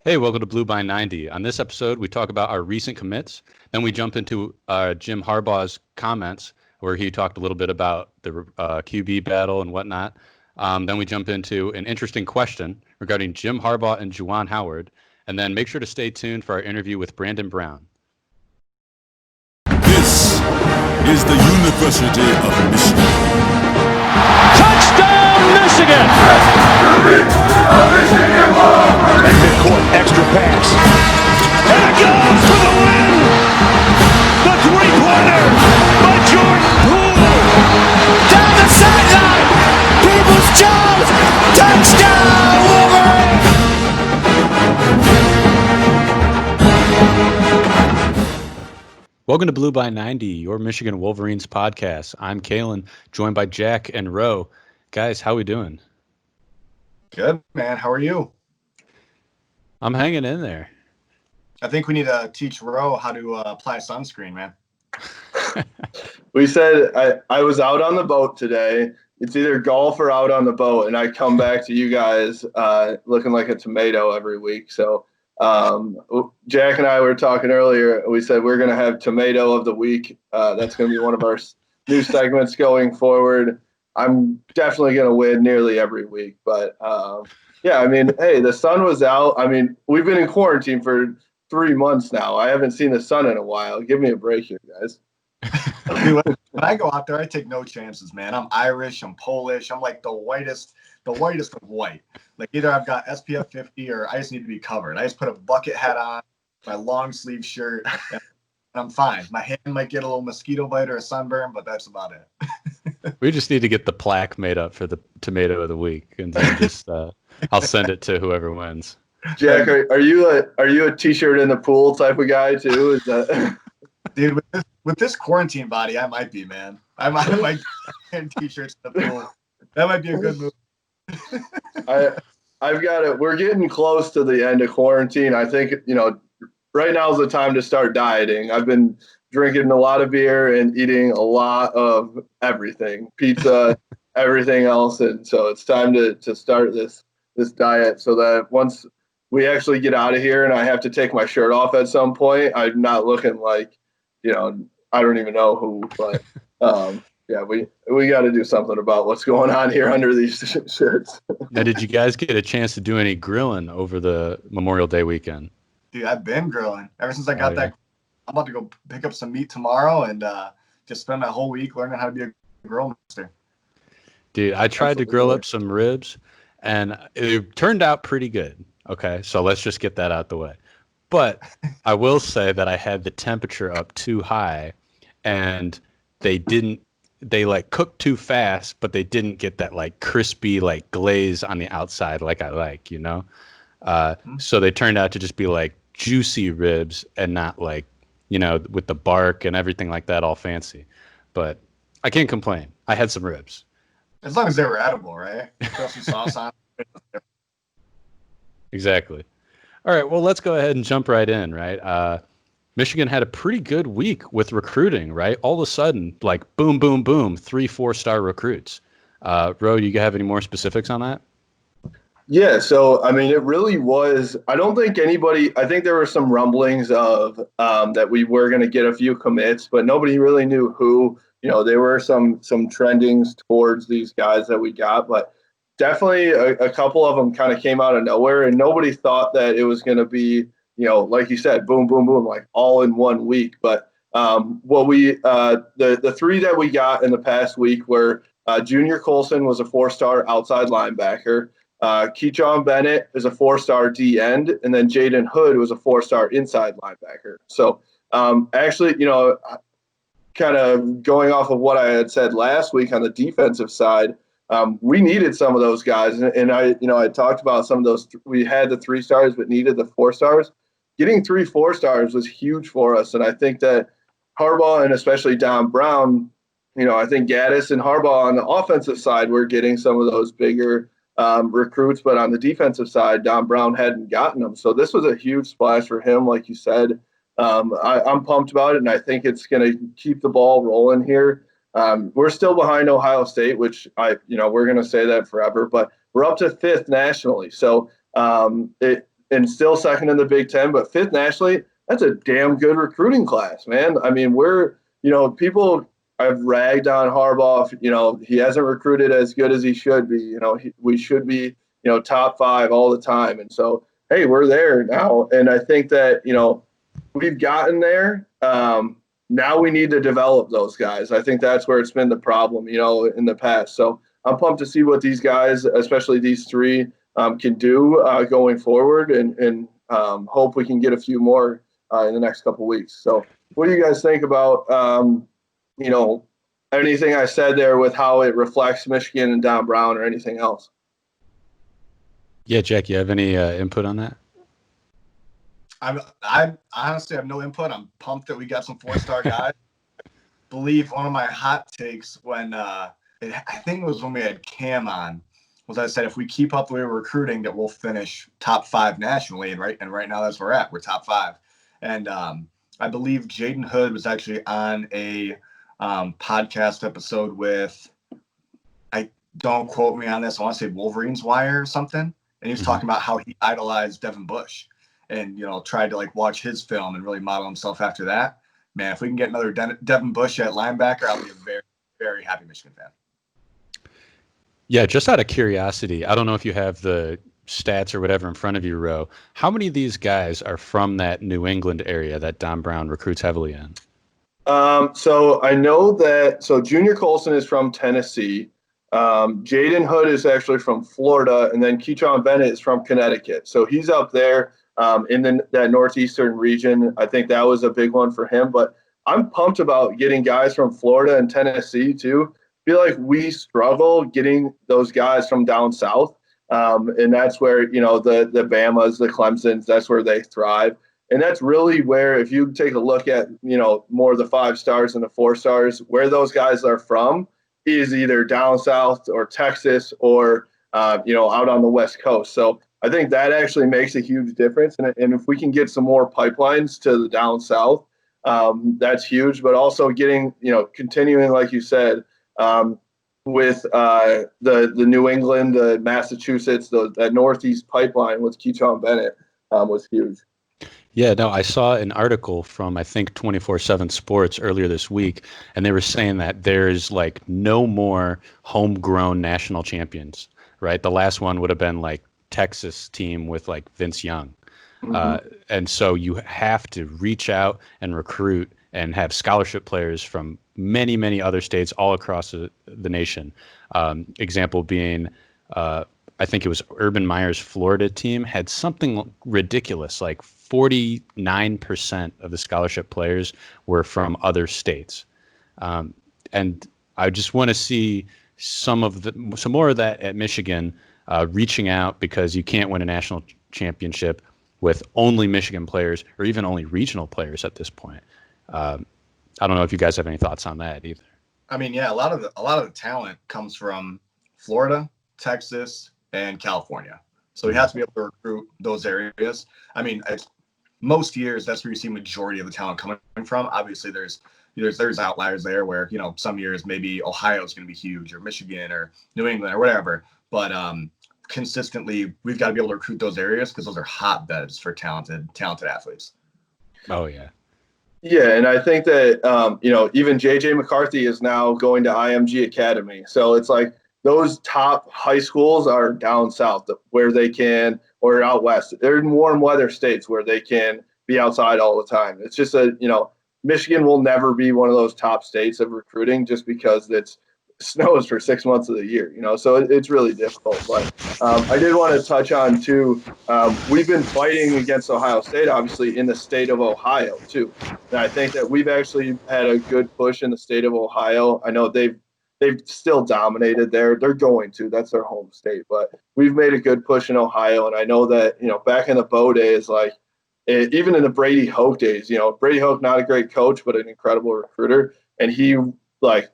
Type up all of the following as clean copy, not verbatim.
Hey, welcome to Blue by 90. On this episode, we talk about our recent commits. Then we jump into Jim Harbaugh's comments, where he talked a little bit about the QB battle and whatnot. Then we jump into an interesting question regarding Jim Harbaugh and Juwan Howard. And then make sure to stay tuned for our interview with Brandon Brown. This is the University of Michigan. Touchdown, Michigan! And midcourt, extra pass. And it goes for the win! The three-pointer by Jordan Poole! Down the sideline! Peoples-Jones! Touchdown, Wolverine! Welcome to Blue by 90, your Michigan Wolverines podcast. I'm Kalen, joined by Jack and Ro. Guys, how we doing? Good, man. How are you? I'm hanging in there. I think we need to teach Ro how to apply sunscreen, man. We said I was out on the boat today. It's either golf or out on the boat, and I come back to you guys looking like a tomato every week. So Jack and I were talking earlier. We said we're going to have Tomato of the Week. That's going to be one of our new segments going forward. I'm definitely going to win nearly every week. But, yeah, I mean, hey, the sun was out. I mean, we've been in quarantine for 3 months now. I haven't seen the sun in a while. Give me a break here, guys. When I go out there, I take no chances, man. I'm Irish. I'm Polish. I'm like the whitest of white. Like either I've got SPF 50 or I just need to be covered. I just put a bucket hat on, my long sleeve shirt, and I'm fine. My hand might get a little mosquito bite or a sunburn, but that's about it. We just need to get the plaque made up for the Tomato of the Week, and then just I'll send it to whoever wins. Jack, are you a t-shirt in the pool type of guy too? Is that Dude, with this quarantine body, I might be, man. I might wear t-shirts in the pool. That might be a good move. I've got it. We're getting close to the end of quarantine. I think, right now is the time to start dieting. I've been drinking a lot of beer and eating a lot of everything, pizza, everything else. And so it's time to start this diet so that once we actually get out of here and I have to take my shirt off at some point, I'm not looking like, I don't even know who, but yeah, we got to do something about what's going on here under these shirts. Now, did you guys get a chance to do any grilling over the Memorial Day weekend? Dude, I've been grilling ever since I got that. I'm about to go pick up some meat tomorrow and just spend my whole week learning how to be a grill master. Dude, I tried to grill up some ribs, and it turned out pretty good. Okay, so let's just get that out the way. But I will say that I had the temperature up too high, and they like cooked too fast, but they didn't get that like crispy like glaze on the outside like I like, So they turned out to just be like juicy ribs and not like, with the bark and everything like that all fancy. But I can't complain. I had some ribs. As long as they were edible, right? Throw some sauce on. Exactly. All right, well, let's go ahead and jump right in, right? Michigan had a pretty good week with recruiting, right? All of a sudden, like boom, boom, boom, 3 4-star recruits. Ro, you have any more specifics on that? Yeah, so, I mean, it really was – I think there were some rumblings of that we were going to get a few commits, but nobody really knew who. There were some trendings towards these guys that we got, but definitely a couple of them kind of came out of nowhere, and nobody thought that it was going to be, like you said, boom, boom, boom, like all in 1 week. But the 3 that we got in the past week were Junior Colson was a 4-star outside linebacker. Keyshawn Bennett is a 4-star D end, and then Jaden Hood was a 4-star inside linebacker. So actually, kind of going off of what I had said last week on the defensive side, we needed some of those guys, and I talked about some of those. We had the 3 stars, but needed the 4 stars. Getting 3 4-stars was huge for us, and I think that Harbaugh and especially Don Brown, I think Gaddis and Harbaugh on the offensive side were getting some of those bigger recruits, but on the defensive side, Don Brown hadn't gotten them. So this was a huge splash for him, like you said. I'm pumped about it, and I think it's going to keep the ball rolling here. We're still behind Ohio State, which we're going to say that forever, but we're up to 5th nationally. So and still second in the Big Ten, but fifth nationally. That's a damn good recruiting class, man. I mean, people have ragged on Harbaugh. He hasn't recruited as good as he should be. We should be, top 5 all the time. And so, hey, we're there now. And I think that, we've gotten there. Now we need to develop those guys. I think that's where it's been the problem, in the past. So I'm pumped to see what these guys, especially these 3, can do going forward, and hope we can get a few more in the next couple of weeks. So what do you guys think about, anything I said there with how it reflects Michigan and Don Brown or anything else? Yeah, Jack, you have any input on that? I honestly have no input. I'm pumped that we got some 4-star guys. Believe one of my hot takes when I think it was when we had Cam on, was I said if we keep up the way we're recruiting, that we'll finish top 5 nationally, and right now that's where we're at. We're top 5, and I believe Jaden Hood was actually on a podcast episode with, don't quote me on this, I want to say Wolverine's Wire or something, and he was talking about how he idolized Devin Bush. And, tried to watch his film and really model himself after that. Man, if we can get another Devin Bush at linebacker, I'll be a very, very happy Michigan fan. Yeah, just out of curiosity, I don't know if you have the stats or whatever in front of you, Ro. How many of these guys are from that New England area that Don Brown recruits heavily in? So I know that Junior Colson is from Tennessee. Jaden Hood is actually from Florida, and then Keyshawn Bennett is from Connecticut. So he's up there. In that northeastern region. I think that was a big one for him. But I'm pumped about getting guys from Florida and Tennessee too. I feel like we struggle getting those guys from down south. And that's where, the Bamas, the Clemsons, that's where they thrive. And that's really where, if you take a look at, more of the 5 stars and the 4 stars, where those guys are from is either down south or Texas or, out on the West Coast. So I think that actually makes a huge difference. And if we can get some more pipelines to the down south, that's huge. But also getting, continuing, like you said, with the New England, the Massachusetts, that Northeast pipeline with Keyshawn Bennett was huge. Yeah, no, I saw an article from, I think, 24/7 Sports earlier this week, and they were saying that there's no more homegrown national champions, right? The last one would have been Texas team with Vince Young. And so you have to reach out and recruit and have scholarship players from many, many other states all across the nation. Example being, I think it was Urban Meyer's Florida team had something ridiculous, 49% of the scholarship players were from other states. And I just want to see some more of that at Michigan. Reaching out, because you can't win a national championship with only Michigan players or even only regional players at this point. I don't know if you guys have any thoughts on that either. I mean, yeah, a lot of the talent comes from Florida, Texas, and California. So we have to be able to recruit those areas. I mean, most years that's where you see majority of the talent coming from. Obviously, there's outliers there where some years maybe Ohio is going to be huge, or Michigan, or New England, or whatever. But consistently, we've got to be able to recruit those areas because those are hotbeds for talented athletes. Oh, yeah. Yeah, and I think that, even J.J. McCarthy is now going to IMG Academy. So it's those top high schools are down south where they can, or out west. They're in warm weather states where they can be outside all the time. It's just Michigan will never be one of those top states of recruiting just because it snows for 6 months of the year, so it's really difficult. But I did want to touch on too, we've been fighting against Ohio State, obviously, in the state of Ohio too. And I think that we've actually had a good push in the state of Ohio. I know they've still dominated there. They're going to. That's their home state. But we've made a good push in Ohio. And I know that, back in the Bo days, even in the Brady Hoke days, Brady Hoke, not a great coach, but an incredible recruiter. And he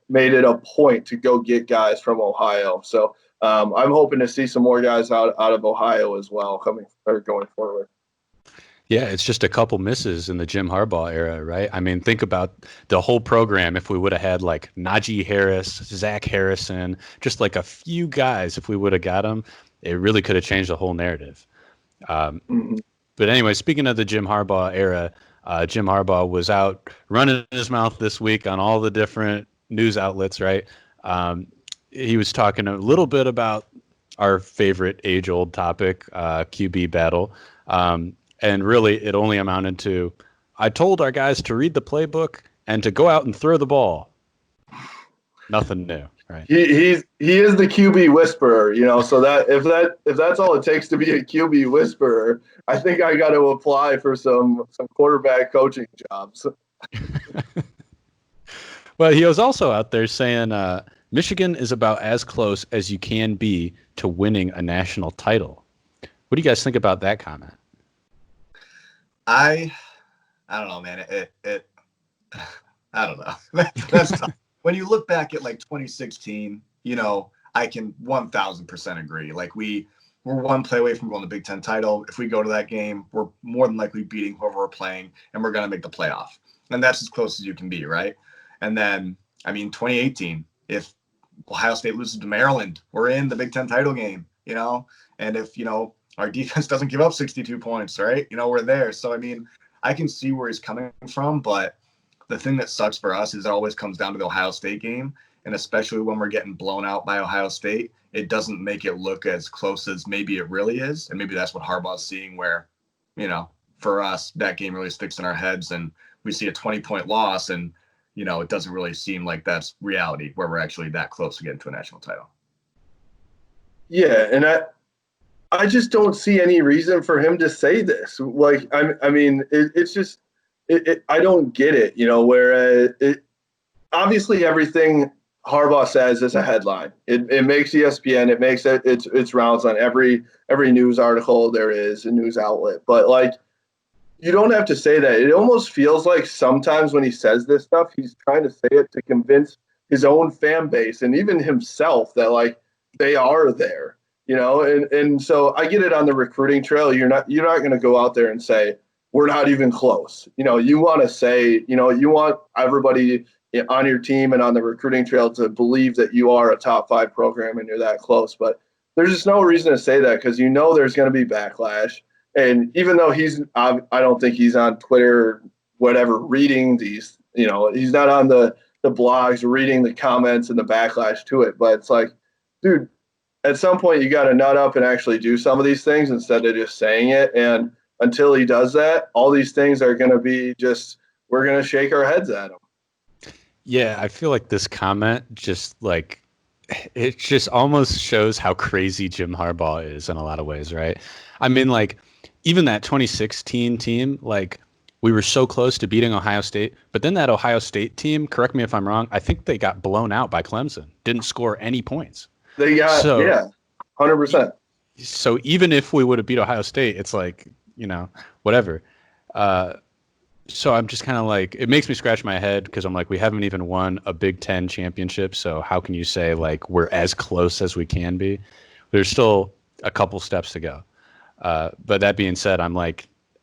made it a point to go get guys from Ohio. So I'm hoping to see some more guys out of Ohio as well going forward. Yeah, it's just a couple misses in the Jim Harbaugh era, right? I mean, think about the whole program. If we would have had Najee Harris, Zach Harrison, just a few guys, if we would have got them, it really could have changed the whole narrative. But anyway, speaking of the Jim Harbaugh era, Jim Harbaugh was out running his mouth this week on all the different news outlets, right? He was talking a little bit about our favorite age-old topic, QB battle. And really, it only amounted to, I told our guys to read the playbook and to go out and throw the ball. Nothing new, right? He is the QB whisperer, So that if that's all it takes to be a QB whisperer, I think I got to apply for some quarterback coaching jobs. Well, he was also out there saying Michigan is about as close as you can be to winning a national title. What do you guys think about that comment? I don't know, man. I don't know. That's tough. When you look back at like 2016, I can 1000% agree. Like we're one play away from going to the Big Ten title. If we go to that game, we're more than likely beating whoever we're playing, and we're going to make the playoff. And that's as close as you can be, right? And then, 2018, if Ohio State loses to Maryland, we're in the Big Ten title game, And if, our defense doesn't give up 62 points, right? We're there. So, I can see where he's coming from, but the thing that sucks for us is it always comes down to the Ohio State game. And especially when we're getting blown out by Ohio State, it doesn't make it look as close as maybe it really is. And maybe that's what Harbaugh's seeing where, for us, that game really sticks in our heads and we see a 20-point loss and, it doesn't really seem like that's reality where we're actually that close to getting to a national title. Yeah, and I just don't see any reason for him to say this. Like, it's just, I don't get it, whereas obviously everything Harbaugh says is a headline. It makes ESPN, it makes its rounds on every news article there is, a news outlet. But, like, you don't have to say that. It almost feels like sometimes when he says this stuff, he's trying to say it to convince his own fan base and even himself that, like, they are there, and so I get it on the recruiting trail. You're not going to go out there and say, we're not even close. You want to say, you want everybody on your team and on the recruiting trail to believe that you are a top 5 program and you're that close. But there's just no reason to say that because there's going to be backlash. And even though I don't think he's on Twitter or whatever reading these, he's not on the blogs reading the comments and the backlash to it. But it's like, dude, at some point you got to nut up and actually do some of these things instead of just saying it. And until he does that, all these things are going to be just, we're going to shake our heads at him. Yeah, I feel like this comment it just almost shows how crazy Jim Harbaugh is in a lot of ways, right? Even that 2016 team, we were so close to beating Ohio State, but then that Ohio State team, correct me if I'm wrong, I think they got blown out by Clemson, didn't score any points. They got, 100%. So even if we would have beat Ohio State, it's like, whatever. So I'm just kind of like, it makes me scratch my head because I'm like, we haven't even won a Big Ten championship. So how can you say we're as close as we can be? There's still a couple steps to go. But that being said, there's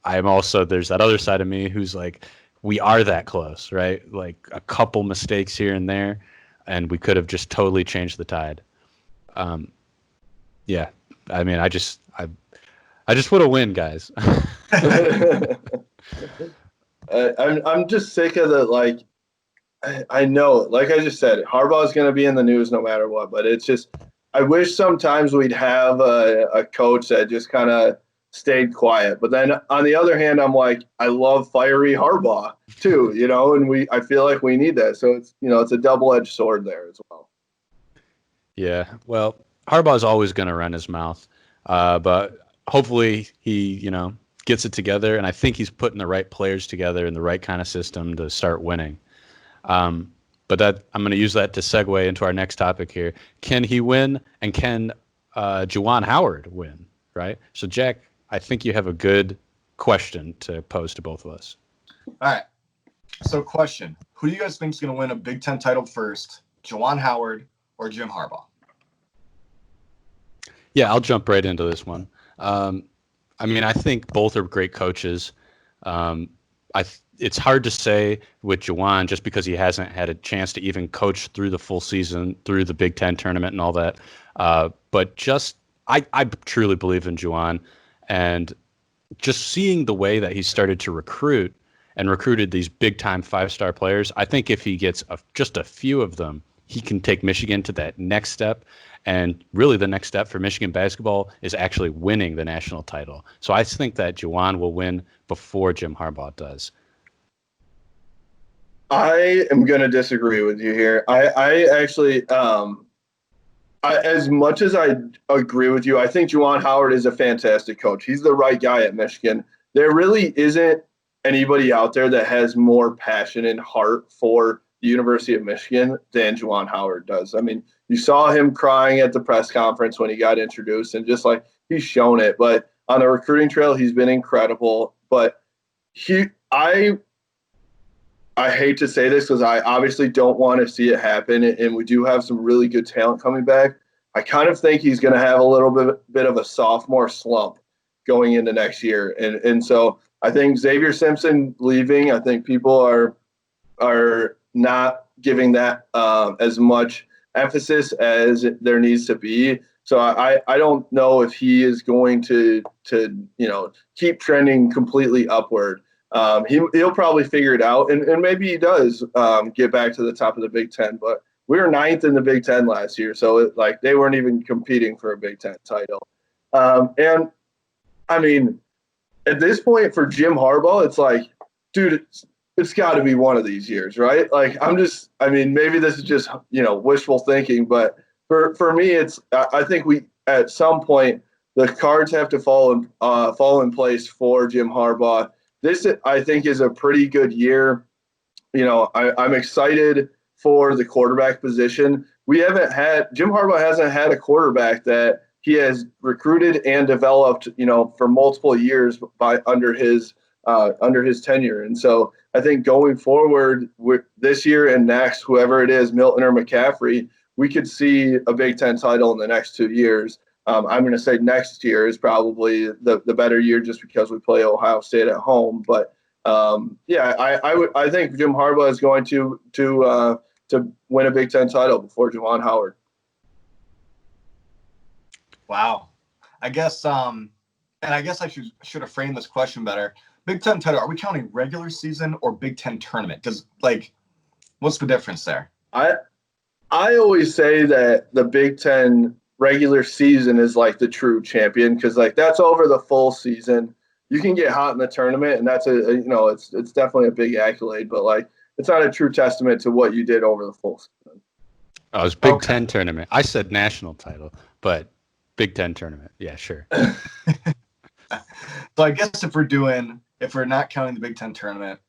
that other side of me who's like, we are that close, right? Like a couple mistakes here and there, and we could have just totally changed the tide. Yeah. I just want to win, guys. I'm just sick of the, I know, like I just said, Harbaugh is going to be in the news no matter what, but it's just, I wish sometimes we'd have a coach that just kind of stayed quiet. But then on the other hand, I'm like, I love fiery Harbaugh too, and I feel like we need that. So it's, it's a double-edged sword there as well. Yeah. Well, Harbaugh's always going to run his mouth. But hopefully he, gets it together. And I think he's putting the right players together in the right kind of system to start winning. But I'm going to use that to segue into our next topic here. Can he win? And can Juwan Howard win? Right. So, Jack, I think you have a good question to pose to both of us. All right. So, question: who do you guys think is going to win a Big Ten title first, Juwan Howard or Jim Harbaugh? Yeah, I'll jump right into this one. I think both are great coaches. It's hard to say with Juwan just because he hasn't had a chance to even coach through the full season, through the Big Ten tournament and all that. But I truly believe in Juwan. And just seeing the way that he started to recruit and recruited these big-time five-star players, I think if he gets just a few of them, he can take Michigan to that next step. And really the next step for Michigan basketball is actually winning the national title. So I think that Juwan will win before Jim Harbaugh does. I am going to disagree with you here. I actually, as much as I agree with you, I think Juwan Howard is a fantastic coach. He's the right guy at Michigan. There really isn't anybody out there that has more passion and heart for the University of Michigan than Juwan Howard does. I mean, you saw him crying at the press conference when he got introduced, and just like he's shown it. But on the recruiting trail, he's been incredible. But I hate to say this because I obviously don't want to see it happen, and we do have some really good talent coming back. I kind of think he's going to have a little bit of a sophomore slump going into next year. And so I think Xavier Simpson leaving, I think people are not giving that as much emphasis as there needs to be. So I don't know if he is going to keep trending completely upward. He'll probably figure it out, and maybe he does get back to the top of the Big Ten. But we were 9th in the Big Ten last year, so they weren't even competing for a Big Ten title. And I mean, at this point for Jim Harbaugh, it's like, dude, it's got to be one of these years, right? Like maybe this is just wishful thinking, but for me, I think we at some point the cards have to fall in place for Jim Harbaugh. This, I think, is a pretty good year. I'm excited for the quarterback position. Jim Harbaugh hasn't had a quarterback that he has recruited and developed, for multiple years under his tenure. And so I think going forward with this year and next, whoever it is, Milton or McCaffrey, we could see a Big Ten title in the next 2 years. I'm going to say next year is probably the better year just because we play Ohio State at home. But I think Jim Harbaugh is going to win a Big Ten title before Juwan Howard. Wow. I guess I should have framed this question better. Big Ten title, are we counting regular season or Big Ten tournament? Because what's the difference there? I always say that the Big Ten regular season is like the true champion because that's over the full season. You can get hot in the tournament, and that's it's definitely a big accolade, but it's not a true testament to what you did over the full season. Oh, it was Big Ten tournament. I said national title, but Big Ten tournament. Yeah, sure. So I guess if we're not counting the Big Ten tournament,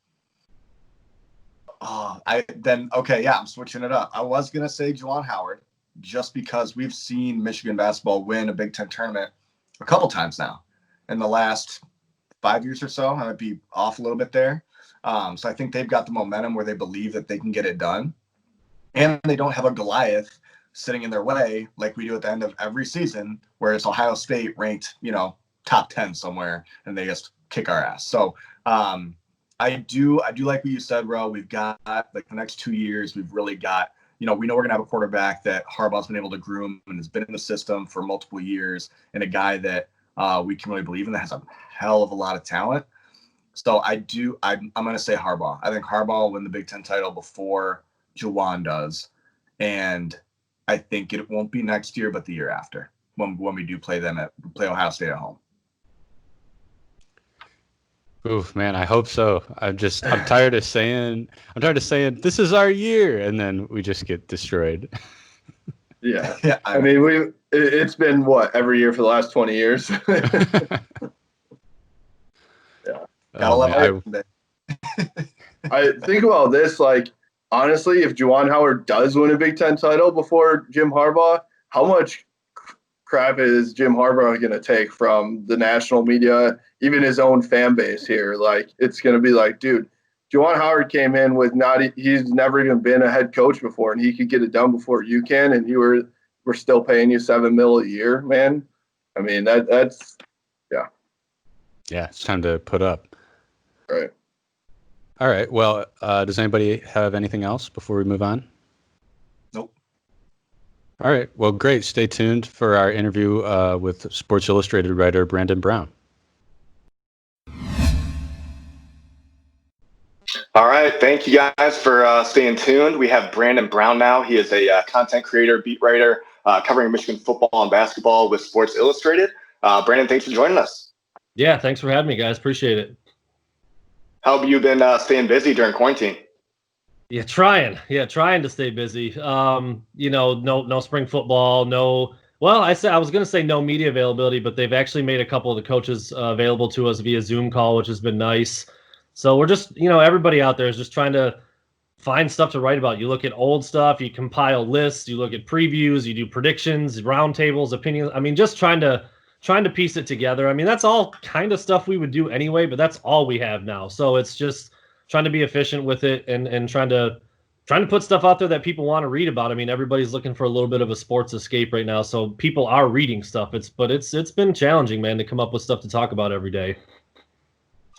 I'm switching it up. I was gonna say Juwan Howard, just because we've seen Michigan basketball win a Big Ten tournament a couple times now in the last 5 years or so. I might be off a little bit there. So I think they've got the momentum where they believe that they can get it done. And they don't have a Goliath sitting in their way like we do at the end of every season where it's Ohio State ranked, top 10 somewhere and they just kick our ass. So I do like what you said, bro. We've got the next 2 years, we've really got, we know we're going to have a quarterback that Harbaugh's been able to groom and has been in the system for multiple years, and a guy that we can really believe in that has a hell of a lot of talent. So I'm going to say Harbaugh. I think Harbaugh will win the Big Ten title before Juwan does. And I think it won't be next year, but the year after when we do play Ohio State at home. Oof, man, I hope so. I'm tired of saying this is our year, and then we just get destroyed. Yeah. I mean, it's been every year for the last 20 years. Yeah. I think about this, honestly, if Juwan Howard does win a Big Ten title before Jim Harbaugh, how much crap is Jim Harbaugh going to take from the national media, even his own fan base here? It's going to be dude, Juwan Howard came in with he's never even been a head coach before, and he could get it done before you can, and we're still paying you $7 million a year, man. I mean, that's yeah. Yeah, it's time to put up. Right. All right. Well, does anybody have anything else before we move on? Nope. All right. Well, great. Stay tuned for our interview with Sports Illustrated writer Brandon Brown. All right. Thank you guys for staying tuned. We have Brandon Brown now. He is a content creator, beat writer, covering Michigan football and basketball with Sports Illustrated. Brandon, thanks for joining us. Yeah, thanks for having me, guys. Appreciate it. How have you been staying busy during quarantine? Yeah, trying to stay busy. No spring football, no. Well, I was gonna say no media availability, but they've actually made a couple of the coaches available to us via Zoom call, which has been nice. So we're just, everybody out there is just trying to find stuff to write about. You look at old stuff, you compile lists, you look at previews, you do predictions, roundtables, opinions. I mean, just trying to piece it together. I mean, that's all kind of stuff we would do anyway, but that's all we have now. So it's just trying to be efficient with it and trying to put stuff out there that people want to read about. I mean, everybody's looking for a little bit of a sports escape right now, so people are reading stuff. It's been challenging, man, to come up with stuff to talk about every day.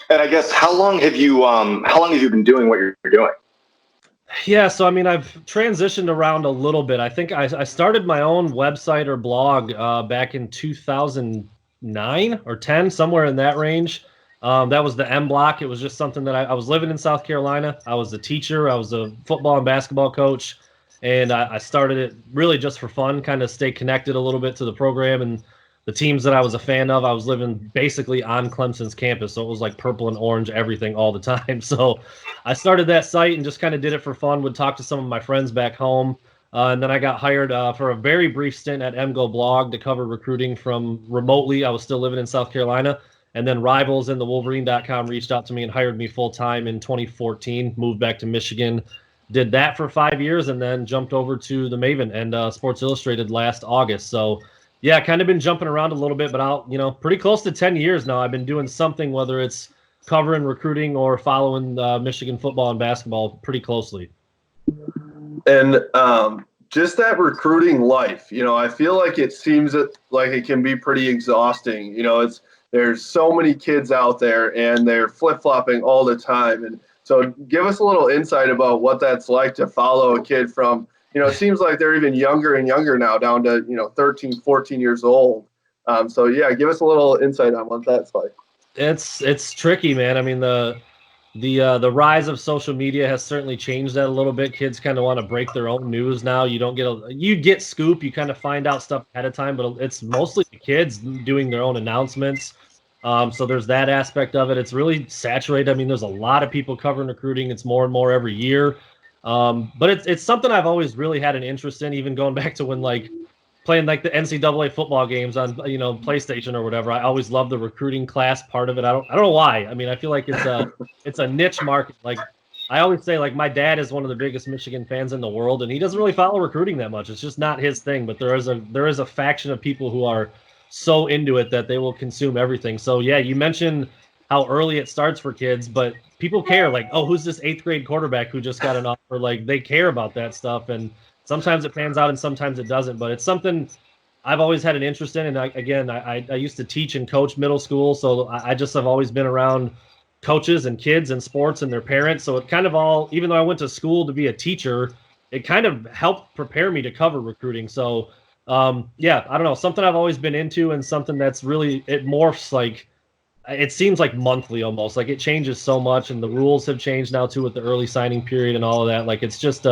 And I guess how long have you been doing what you're doing? Yeah, so I mean, I've transitioned around a little bit. I think I started my own website or blog back in 2009 or 10, somewhere in that range. That was the M Block. It was just something that I was living in South Carolina. I was a teacher. I was a football and basketball coach, and I started it really just for fun, kind of stay connected a little bit to the program and the teams that I was a fan of. I was living basically on Clemson's campus, so it was like purple and orange everything all the time. So I started that site and just kind of did it for fun, would talk to some of my friends back home. And then I got hired for a very brief stint at MGO Blog to cover recruiting from remotely. I was still living in South Carolina. And then Rivals and the Wolverine.com reached out to me and hired me full-time in 2014, moved back to Michigan, did that for 5 years, and then jumped over to the Maven and Sports Illustrated last August. So yeah, kind of been jumping around a little bit, but pretty close to 10 years now. I've been doing something, whether it's covering recruiting or following Michigan football and basketball pretty closely. And just that recruiting life, I feel like it seems like it can be pretty exhausting. There's so many kids out there and they're flip-flopping all the time. And so give us a little insight about what that's like to follow a kid from, it seems like they're even younger and younger now, down to, 13, 14 years old. So yeah, give us a little insight on what that's like. It's tricky, man. I mean, the rise of social media has certainly changed that a little bit. Kids kind of want to break their own news now. You get scoop, you kind of find out stuff ahead of time, but it's mostly the kids doing their own announcements. So there's that aspect of it. It's really saturated. I mean, there's a lot of people covering recruiting. It's more and more every year. But it's something I've always really had an interest in, even going back to when playing the NCAA football games on PlayStation or whatever. I always loved the recruiting class part of it. I don't know why. I mean, I feel like it's a niche market. Like I always say, my dad is one of the biggest Michigan fans in the world, and he doesn't really follow recruiting that much. It's just not his thing. But there is a faction of people who are so into it that they will consume everything. So yeah, you mentioned how early it starts for kids, but people care. Who's this 8th grade quarterback who just got an offer? They care about that stuff, and sometimes it pans out and sometimes it doesn't. But it's something I've always had an interest in. And I used to teach and coach middle school, so I just have always been around coaches and kids and sports and their parents. So it kind of all, even though I went to school to be a teacher, it kind of helped prepare me to cover recruiting. So yeah, I don't know, something I've always been into, and something that's really, it morphs it seems like monthly almost. It changes so much, and the rules have changed now too with the early signing period and all of that. It's just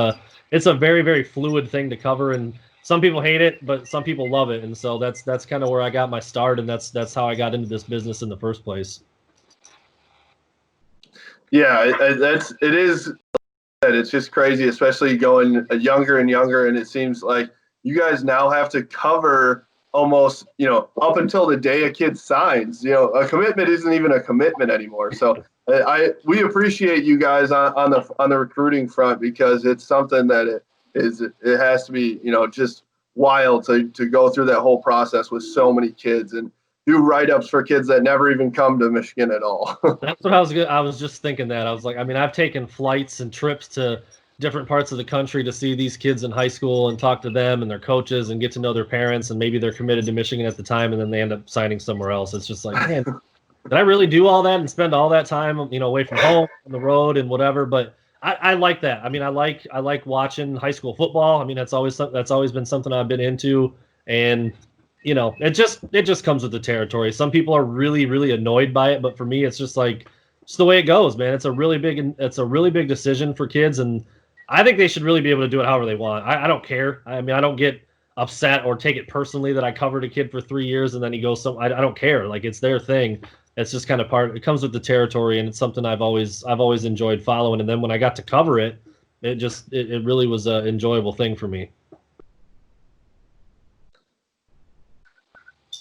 it's a very, very fluid thing to cover, and some people hate it, but some people love it. And so that's kind of where I got my start, and that's how I got into this business in the first place. Yeah, it's just crazy, especially going younger and younger. And it seems like you guys now have to cover almost, up until the day a kid signs. A commitment isn't even a commitment anymore. So we appreciate you guys on the recruiting front, because it's something that it has to be, just wild to go through that whole process with so many kids and do write-ups for kids that never even come to Michigan at all. That's what I was just thinking that. I was like, I mean, I've taken flights and trips to different parts of the country to see these kids in high school and talk to them and their coaches and get to know their parents, and maybe they're committed to Michigan at the time and then they end up signing somewhere else. It's just like, man, did I really do all that and spend all that time, away from home, on the road and whatever? But I like that. I mean, I like watching high school football. I mean, that's always been something I've been into, and it just comes with the territory. Some people are really, really annoyed by it, but for me, it's just like, it's the way it goes, man. It's a really big decision for kids, and I think they should really be able to do it however they want. I don't care. I mean, I don't get upset or take it personally that I covered a kid for 3 years and then he goes some. I don't care. Like, it's their thing. It's just kind of part. It comes with the territory, and it's something I've always enjoyed following. And then when I got to cover it, it really was an enjoyable thing for me.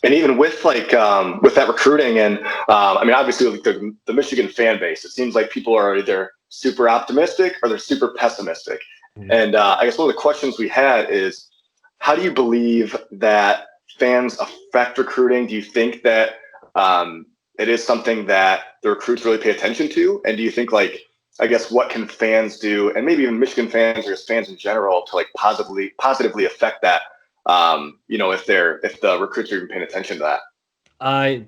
And even with with that recruiting, and I mean, obviously, like the Michigan fan base, it seems like people are either super optimistic or they're super pessimistic. And I guess one of the questions we had is, how do you believe that fans affect recruiting? Do you think that it is something that the recruits really pay attention to? And do you think, like, I guess, what can fans do, and maybe even Michigan fans or just fans in general, to like positively affect that? If the recruits are even paying attention to that. I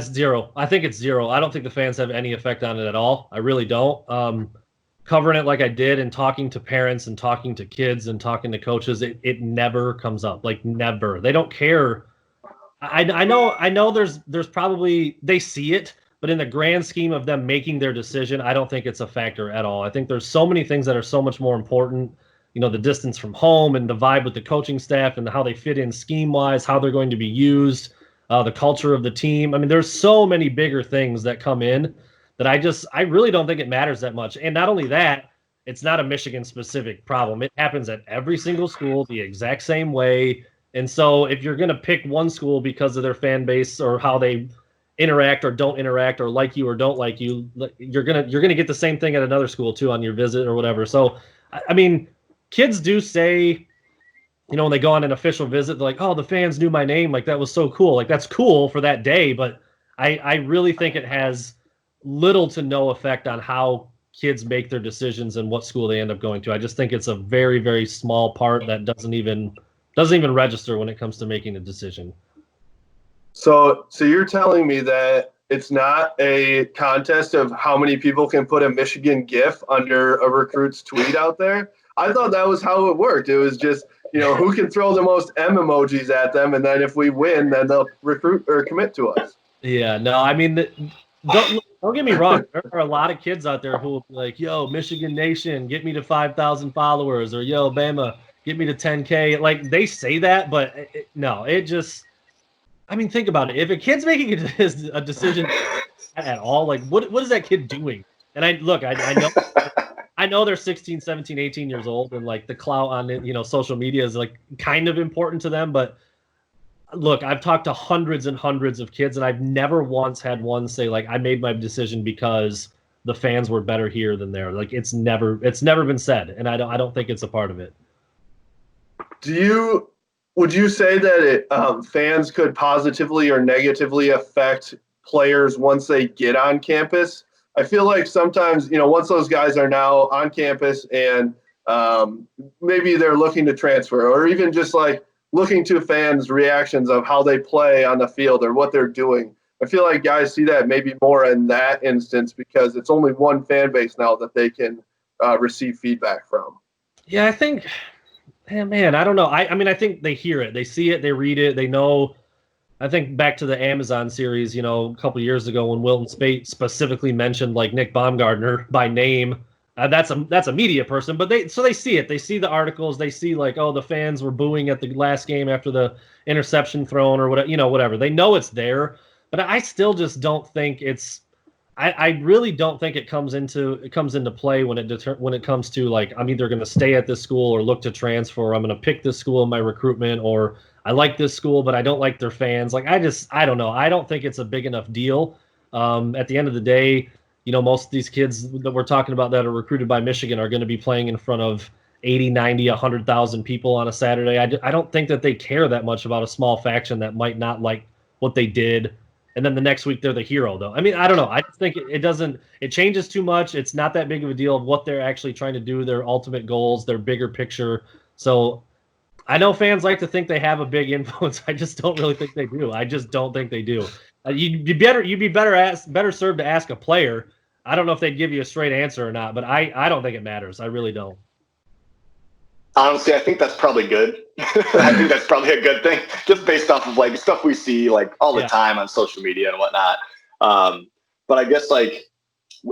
zero. I think it's zero. I don't think the fans have any effect on it at all. I really don't. Covering it like I did and talking to parents and talking to kids and talking to coaches, it never comes up. Like, never. They don't care. I know there's probably, they see it, but in the grand scheme of them making their decision, I don't think it's a factor at all. I think there's so many things that are so much more important. The distance from home and the vibe with the coaching staff and how they fit in scheme-wise, how they're going to be used, the culture of the team. I mean, there's so many bigger things that come in that I really don't think it matters that much. And not only that, it's not a Michigan-specific problem. It happens at every single school the exact same way. And so if you're going to pick one school because of their fan base or how they interact or don't interact or like you or don't like you, you're gonna get the same thing at another school too on your visit or whatever. So, I mean, kids do say, when they go on an official visit, they're like, oh, the fans knew my name. Like, that was so cool. Like, that's cool for that day. But I really think it has little to no effect on how kids make their decisions and what school they end up going to. I just think it's a very, very small part that doesn't even register when it comes to making a decision. So you're telling me that it's not a contest of how many people can put a Michigan GIF under a recruit's tweet out there? I thought that was how it worked. It was just, who can throw the most M emojis at them, and then if we win, then they'll recruit or commit to us. Yeah, no, I mean, don't get me wrong. There are a lot of kids out there who will be like, yo, Michigan Nation, get me to 5,000 followers, or yo, Bama, get me to 10K. Like, they say that, but I mean, think about it. If a kid's making a decision at all, like, what is that kid doing? And I know they're 16, 17, 18 years old, and like the clout on social media is like kind of important to them. But look, I've talked to hundreds and hundreds of kids, and I've never once had one say like, I made my decision because the fans were better here than there. Like, it's never been said, and I don't think it's a part of it. Would you say that fans could positively or negatively affect players once they get on campus? I feel like sometimes, once those guys are now on campus and maybe they're looking to transfer, or even just like looking to fans' reactions of how they play on the field or what they're doing, I feel like guys see that maybe more in that instance because it's only one fan base now that they can receive feedback from. Yeah, I think, man, I don't know. I mean, I think they hear it, they see it, they read it, they know. I think back to the Amazon series, a couple of years ago when Wilton Spate specifically mentioned like Nick Baumgardner by name. That's a media person, but they see it. They see the articles. They see like, oh, the fans were booing at the last game after the interception thrown or whatever. Whatever. They know it's there, but I still just don't think it's. I really don't think it comes into play when it comes to like, I'm either going to stay at this school or look to transfer. Or I'm going to pick this school in my recruitment, or I like this school, but I don't like their fans. Like, I don't know. I don't think it's a big enough deal. At the end of the day, most of these kids that we're talking about that are recruited by Michigan are going to be playing in front of 80, 90, 100,000 people on a Saturday. I don't think that they care that much about a small faction that might not like what they did. And then the next week they're the hero, though. I mean, I don't know. I just think it changes too much. It's not that big of a deal of what they're actually trying to do, their ultimate goals, their bigger picture. So I know fans like to think they have a big influence. I just don't really think they do. I just don't think they do. You'd be better served to ask a player. I don't know if they'd give you a straight answer or not, but I don't think it matters. I really don't. Honestly, I think that's probably good. I think that's probably a good thing, just based off of like stuff we see like all the time on social media and whatnot. But I guess like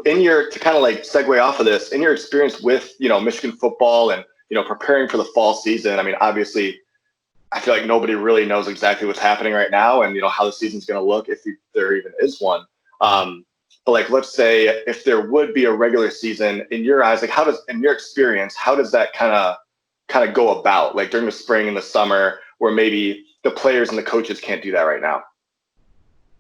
to kind of like segue off of this, in your experience with, Michigan football and, preparing for the fall season, I mean, obviously I feel like nobody really knows exactly what's happening right now and, how the season's going to look if there even is one. But like, let's say if there would be a regular season in your eyes, like in your experience, how does that kind of go about, like during the spring and the summer where maybe the players and the coaches can't do that right now?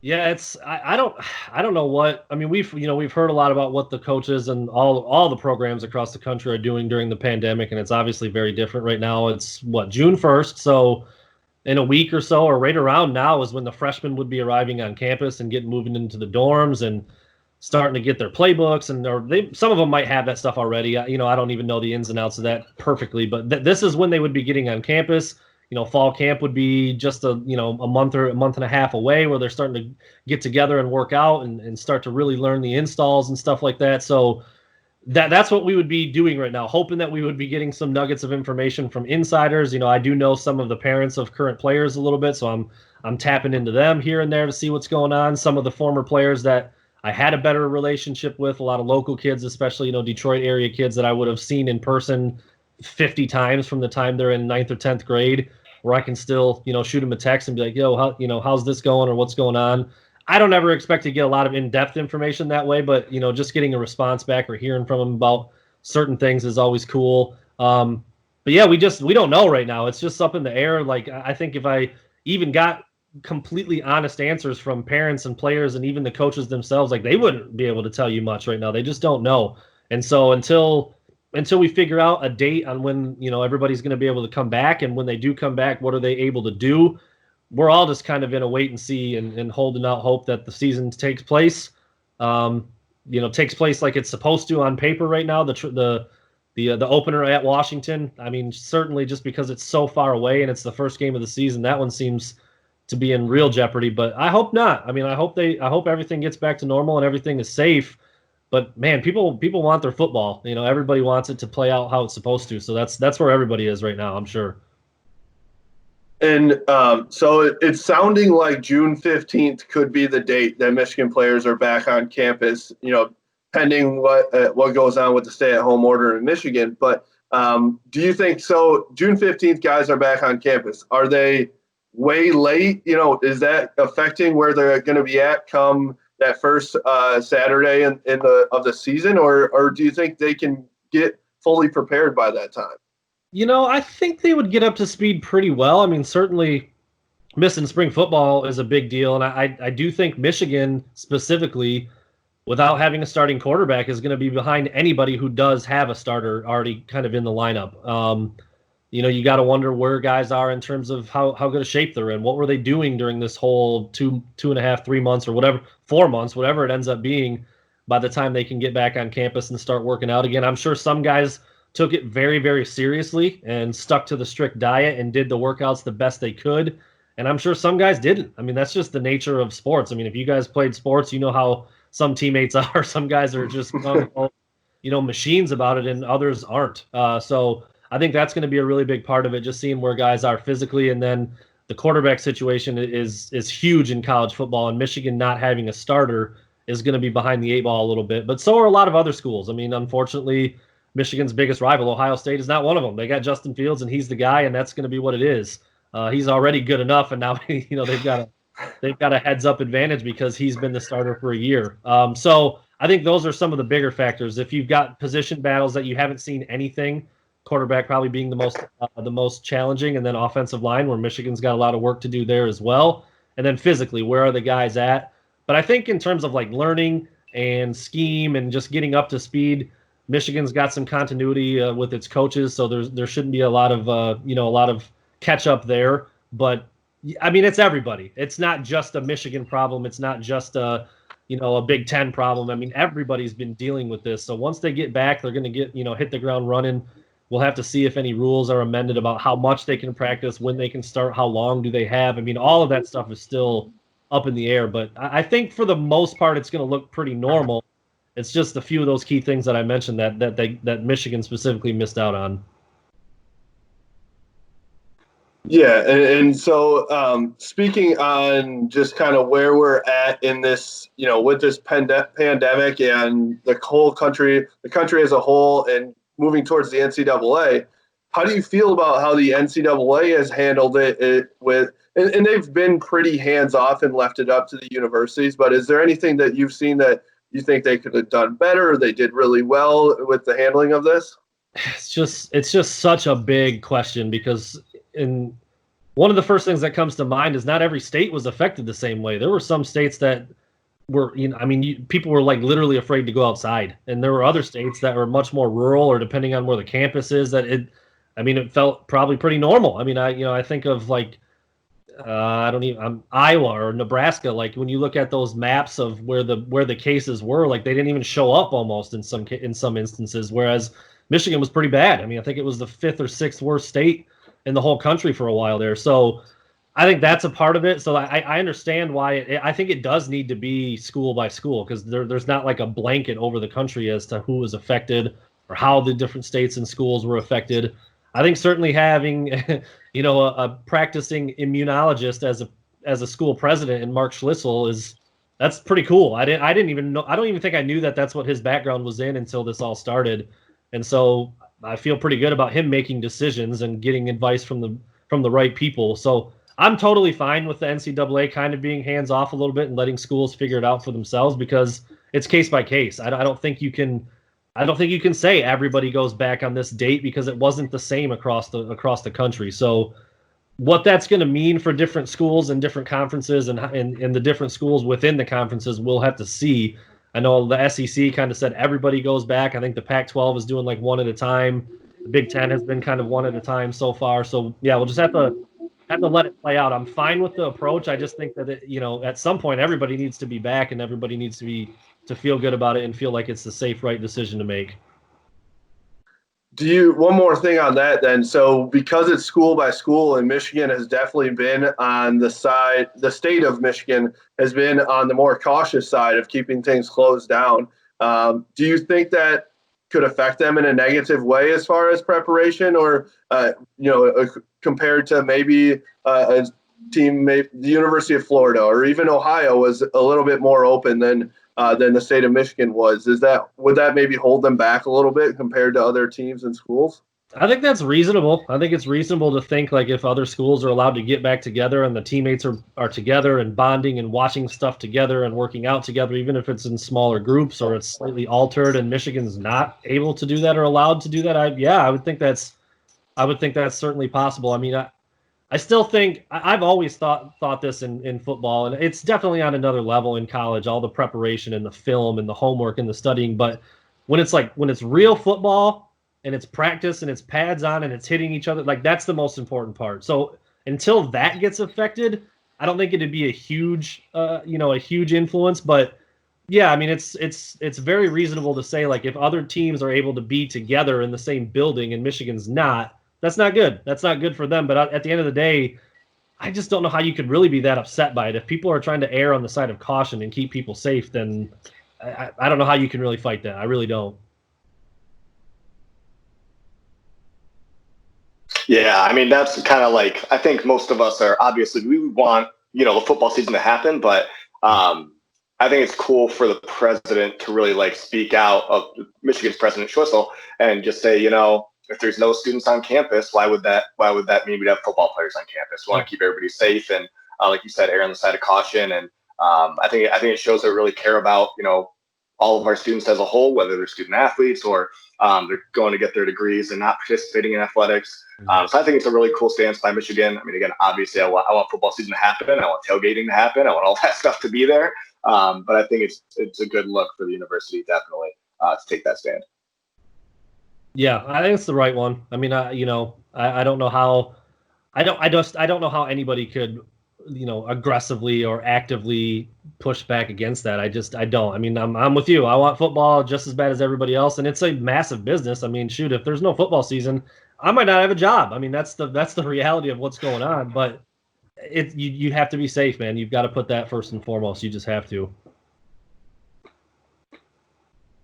Yeah, I don't know what, I mean, we've heard a lot about what the coaches and all the programs across the country are doing during the pandemic, and it's obviously very different right now. It's June 1st, so in a week or so, or right around now, is when the freshmen would be arriving on campus and moving into the dorms and starting to get their playbooks, and some of them might have that stuff already. I don't even know the ins and outs of that perfectly, but this is when they would be getting on campus. Fall camp would be just a month or a month and a half away, where they're starting to get together and work out and start to really learn the installs and stuff like that. So that's what we would be doing right now, hoping that we would be getting some nuggets of information from insiders. I do know some of the parents of current players a little bit, so I'm tapping into them here and there to see what's going on. Some of the former players that I had a better relationship with, a lot of local kids, especially Detroit area kids that I would have seen in person 50 times from the time they're in 9th or 10th grade, where I can still, shoot them a text and be like, yo, how's this going, or what's going on? I don't ever expect to get a lot of in-depth information that way, but, just getting a response back or hearing from them about certain things is always cool. But yeah, we don't know right now. It's just up in the air. Like, I think if I even got completely honest answers from parents and players and even the coaches themselves, like, they wouldn't be able to tell you much right now. They just don't know. And so until we figure out a date on when, everybody's going to be able to come back, and when they do come back, what are they able to do? We're all just kind of in a wait and see and holding out hope that the season takes place, takes place like it's supposed to on paper right now. The opener at Washington, I mean, certainly just because it's so far away and it's the first game of the season, that one seems to be in real jeopardy, but I hope not. I mean, I hope everything gets back to normal and everything is safe. But man, people want their football. Everybody wants it to play out how it's supposed to. So that's where everybody is right now, I'm sure. And so it's sounding like June 15th could be the date that Michigan players are back on campus, pending what goes on with the stay-at-home order in Michigan. But do you think so? June 15th, guys are back on campus. Are they way late? Is that affecting where they're going to be at come that first Saturday of the season, or do you think they can get fully prepared by that time? I think they would get up to speed pretty well. I mean, certainly missing spring football is a big deal, and I do think Michigan specifically, without having a starting quarterback, is going to be behind anybody who does have a starter already kind of in the lineup. You got to wonder where guys are in terms of how good a shape they're in. What were they doing during this whole 2.5, 3 months or whatever, 4 months, whatever it ends up being, by the time they can get back on campus and start working out again. I'm sure some guys took it very, very seriously and stuck to the strict diet and did the workouts the best they could. And I'm sure some guys didn't. I mean, that's just the nature of sports. I mean, if you guys played sports, you know how some teammates are. Some guys are just, machines about it, and others aren't. So I think that's going to be a really big part of it, just seeing where guys are physically. And then the quarterback situation is huge in college football, and Michigan not having a starter is going to be behind the 8 ball a little bit. But so are a lot of other schools. I mean, unfortunately, Michigan's biggest rival, Ohio State, is not one of them. They got Justin Fields, and he's the guy, and that's going to be what it is. He's already good enough, and now they've got a heads-up advantage because he's been the starter for a year. So I think those are some of the bigger factors. If you've got position battles that you haven't seen anything, quarterback probably being the most challenging, and then offensive line, where Michigan's got a lot of work to do there as well. And then physically, where are the guys at? But I think in terms of like learning and scheme and just getting up to speed, Michigan's got some continuity with its coaches, so there shouldn't be a lot of catch up there. But I mean, it's everybody. It's not just a Michigan problem. It's not just a Big Ten problem. I mean, everybody's been dealing with this. So once they get back, they're going to get hit the ground running. We'll have to see if any rules are amended about how much they can practice, when they can start, how long do they have. I mean, all of that stuff is still up in the air. But I think for the most part, it's going to look pretty normal. It's just a few of those key things that I mentioned that Michigan specifically missed out on. Yeah, and so speaking on just kind of where we're at in this, with this pandemic and the country as a whole, and moving towards the NCAA, how do you feel about how the NCAA has handled it and they've been pretty hands off and left it up to the universities, but is there anything that you've seen that you think they could have done better, or they did really well with the handling of this? It's just such a big question because in one of the first things that comes to mind is not every state was affected the same way. There were some states that were, people were like literally afraid to go outside, and there were other states that were much more rural, or depending on where the campus is, it felt probably pretty normal. I think of like Iowa or Nebraska. Like when you look at those maps of where the cases were, like they didn't even show up almost in some instances. Whereas Michigan was pretty bad. I think it was the 5th or 6th worst state in the whole country for a while there. So I think that's a part of it. So I understand why I think it does need to be school by school, because there's not like a blanket over the country as to who was affected or how the different states and schools were affected. I think certainly having, a practicing immunologist as a school president in Mark Schlissel that's pretty cool. I didn't even know. I don't even think I knew that that's what his background was in until this all started. And so I feel pretty good about him making decisions and getting advice from the right people. So I'm totally fine with the NCAA kind of being hands off a little bit and letting schools figure it out for themselves, because it's case by case. I don't think you can say everybody goes back on this date, because it wasn't the same across the country. So what that's going to mean for different schools and different conferences and the different schools within the conferences, we'll have to see. I know the SEC kind of said everybody goes back. I think the Pac-12 is doing like one at a time. The Big Ten has been kind of one at a time so far. So yeah, we'll just have to let it play out. I'm fine with the approach. I just think that at some point everybody needs to be back, and everybody needs to feel good about it and feel like it's the safe, right decision to make. One more thing on that then. So because it's school by school, and Michigan has definitely been on the state of Michigan has been on the more cautious side of keeping things closed down. Do you think that could affect them in a negative way as far as preparation, or, compared to maybe a team, maybe the University of Florida or even Ohio was a little bit more open than the state of Michigan was? Would that maybe hold them back a little bit compared to other teams and schools? I think that's reasonable. I think it's reasonable to think like if other schools are allowed to get back together and the teammates are together and bonding and watching stuff together and working out together, even if it's in smaller groups or it's slightly altered, and Michigan's not able to do that or allowed to do that, I would think that's certainly possible. I still think I've always thought this in football, and it's definitely on another level in college, all the preparation and the film and the homework and the studying. But when it's real football and it's practice and it's pads on and it's hitting each other, like that's the most important part. So until that gets affected, I don't think it'd be a huge influence. But yeah, it's very reasonable to say like if other teams are able to be together in the same building and Michigan's not, that's not good. That's not good for them. But at the end of the day, I just don't know how you could really be that upset by it. If people are trying to err on the side of caution and keep people safe, then I don't know how you can really fight that. I really don't. Yeah, that's kind of like, I think most of us are obviously, we want, the football season to happen, but I think it's cool for the president to really like speak out, of Michigan's President Schlissel, and just say, if there's no students on campus, why would that mean we'd have football players on campus? We want to keep everybody safe, and like you said, err on the side of caution. And I think it shows they really care about, all of our students as a whole, whether they're student athletes or they're going to get their degrees and not participating in athletics. So I think it's a really cool stance by Michigan. Again, obviously I want football season to happen. I want tailgating to happen. I want all that stuff to be there. But I think it's a good look for the university, definitely, to take that stand. Yeah, I think it's the right one. I don't know how, I don't know how anybody could, aggressively or actively push back against that. I don't. I'm with you. I want football just as bad as everybody else, and it's a massive business. Shoot, if there's no football season, I might not have a job. That's the reality of what's going on. But you have to be safe, man. You've got to put that first and foremost. You just have to.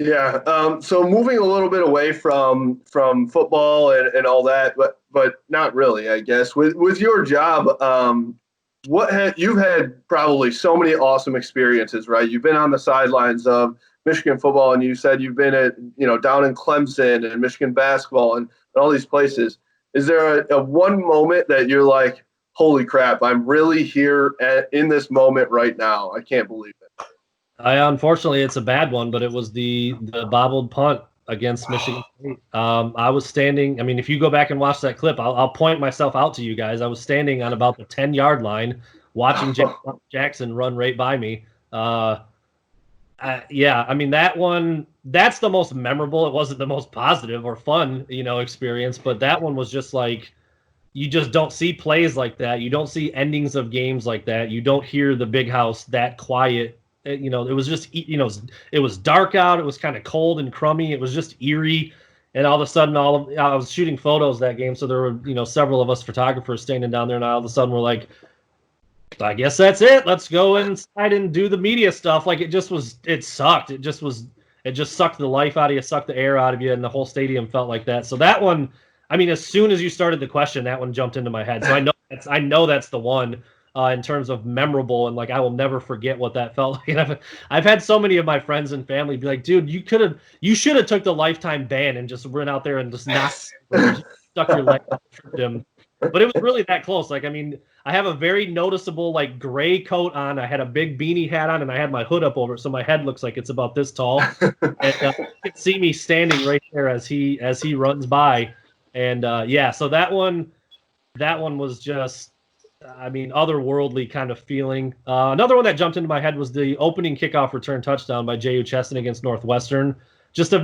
Yeah. So moving a little bit away from football and all that, but but not really, I guess. With your job, you've had probably so many awesome experiences, right? You've been on the sidelines of Michigan football, and you said you've been at, down in Clemson and Michigan basketball and all these places. Is there a one moment that you're like, holy crap, I'm really here in this moment right now? I can't believe it. Unfortunately, it's a bad one, but it was the bobbled punt against Michigan State. I was standing. I mean, if you go back and watch that clip, I'll point myself out to you guys. I was standing on about the 10-yard line, watching Jackson run right by me. Yeah, I mean, that one, that's the most memorable. It wasn't the most positive or fun, experience, but that one was just like, you just don't see plays like that. You don't see endings of games like that. You don't hear the big house that quiet. It was just, it was dark out. It was kind of cold and crummy. It was just eerie. And all of a sudden, I was shooting photos that game. So there were, several of us photographers standing down there. And all of a sudden we're like, I guess that's it. Let's go inside and do the media stuff. Like, it sucked. It just sucked the life out of you, sucked the air out of you. And the whole stadium felt like that. So that one, I mean, as soon as you started the question, that one jumped into my head. So I know that's the one in terms of memorable, and like I will never forget what that felt like. I've had so many of my friends and family be like, "Dude, you should have took the lifetime ban and just went out there and just not stuck your leg out, tripped him." But it was really that close. Like, I mean, I have a very noticeable like gray coat on. I had a big beanie hat on, and I had my hood up over it, so my head looks like it's about this tall. And you can see me standing right there as he runs by. And so that one was just, I mean, otherworldly kind of feeling. Another one that jumped into my head was the opening kickoff return touchdown by J.U. Cheston against Northwestern. Just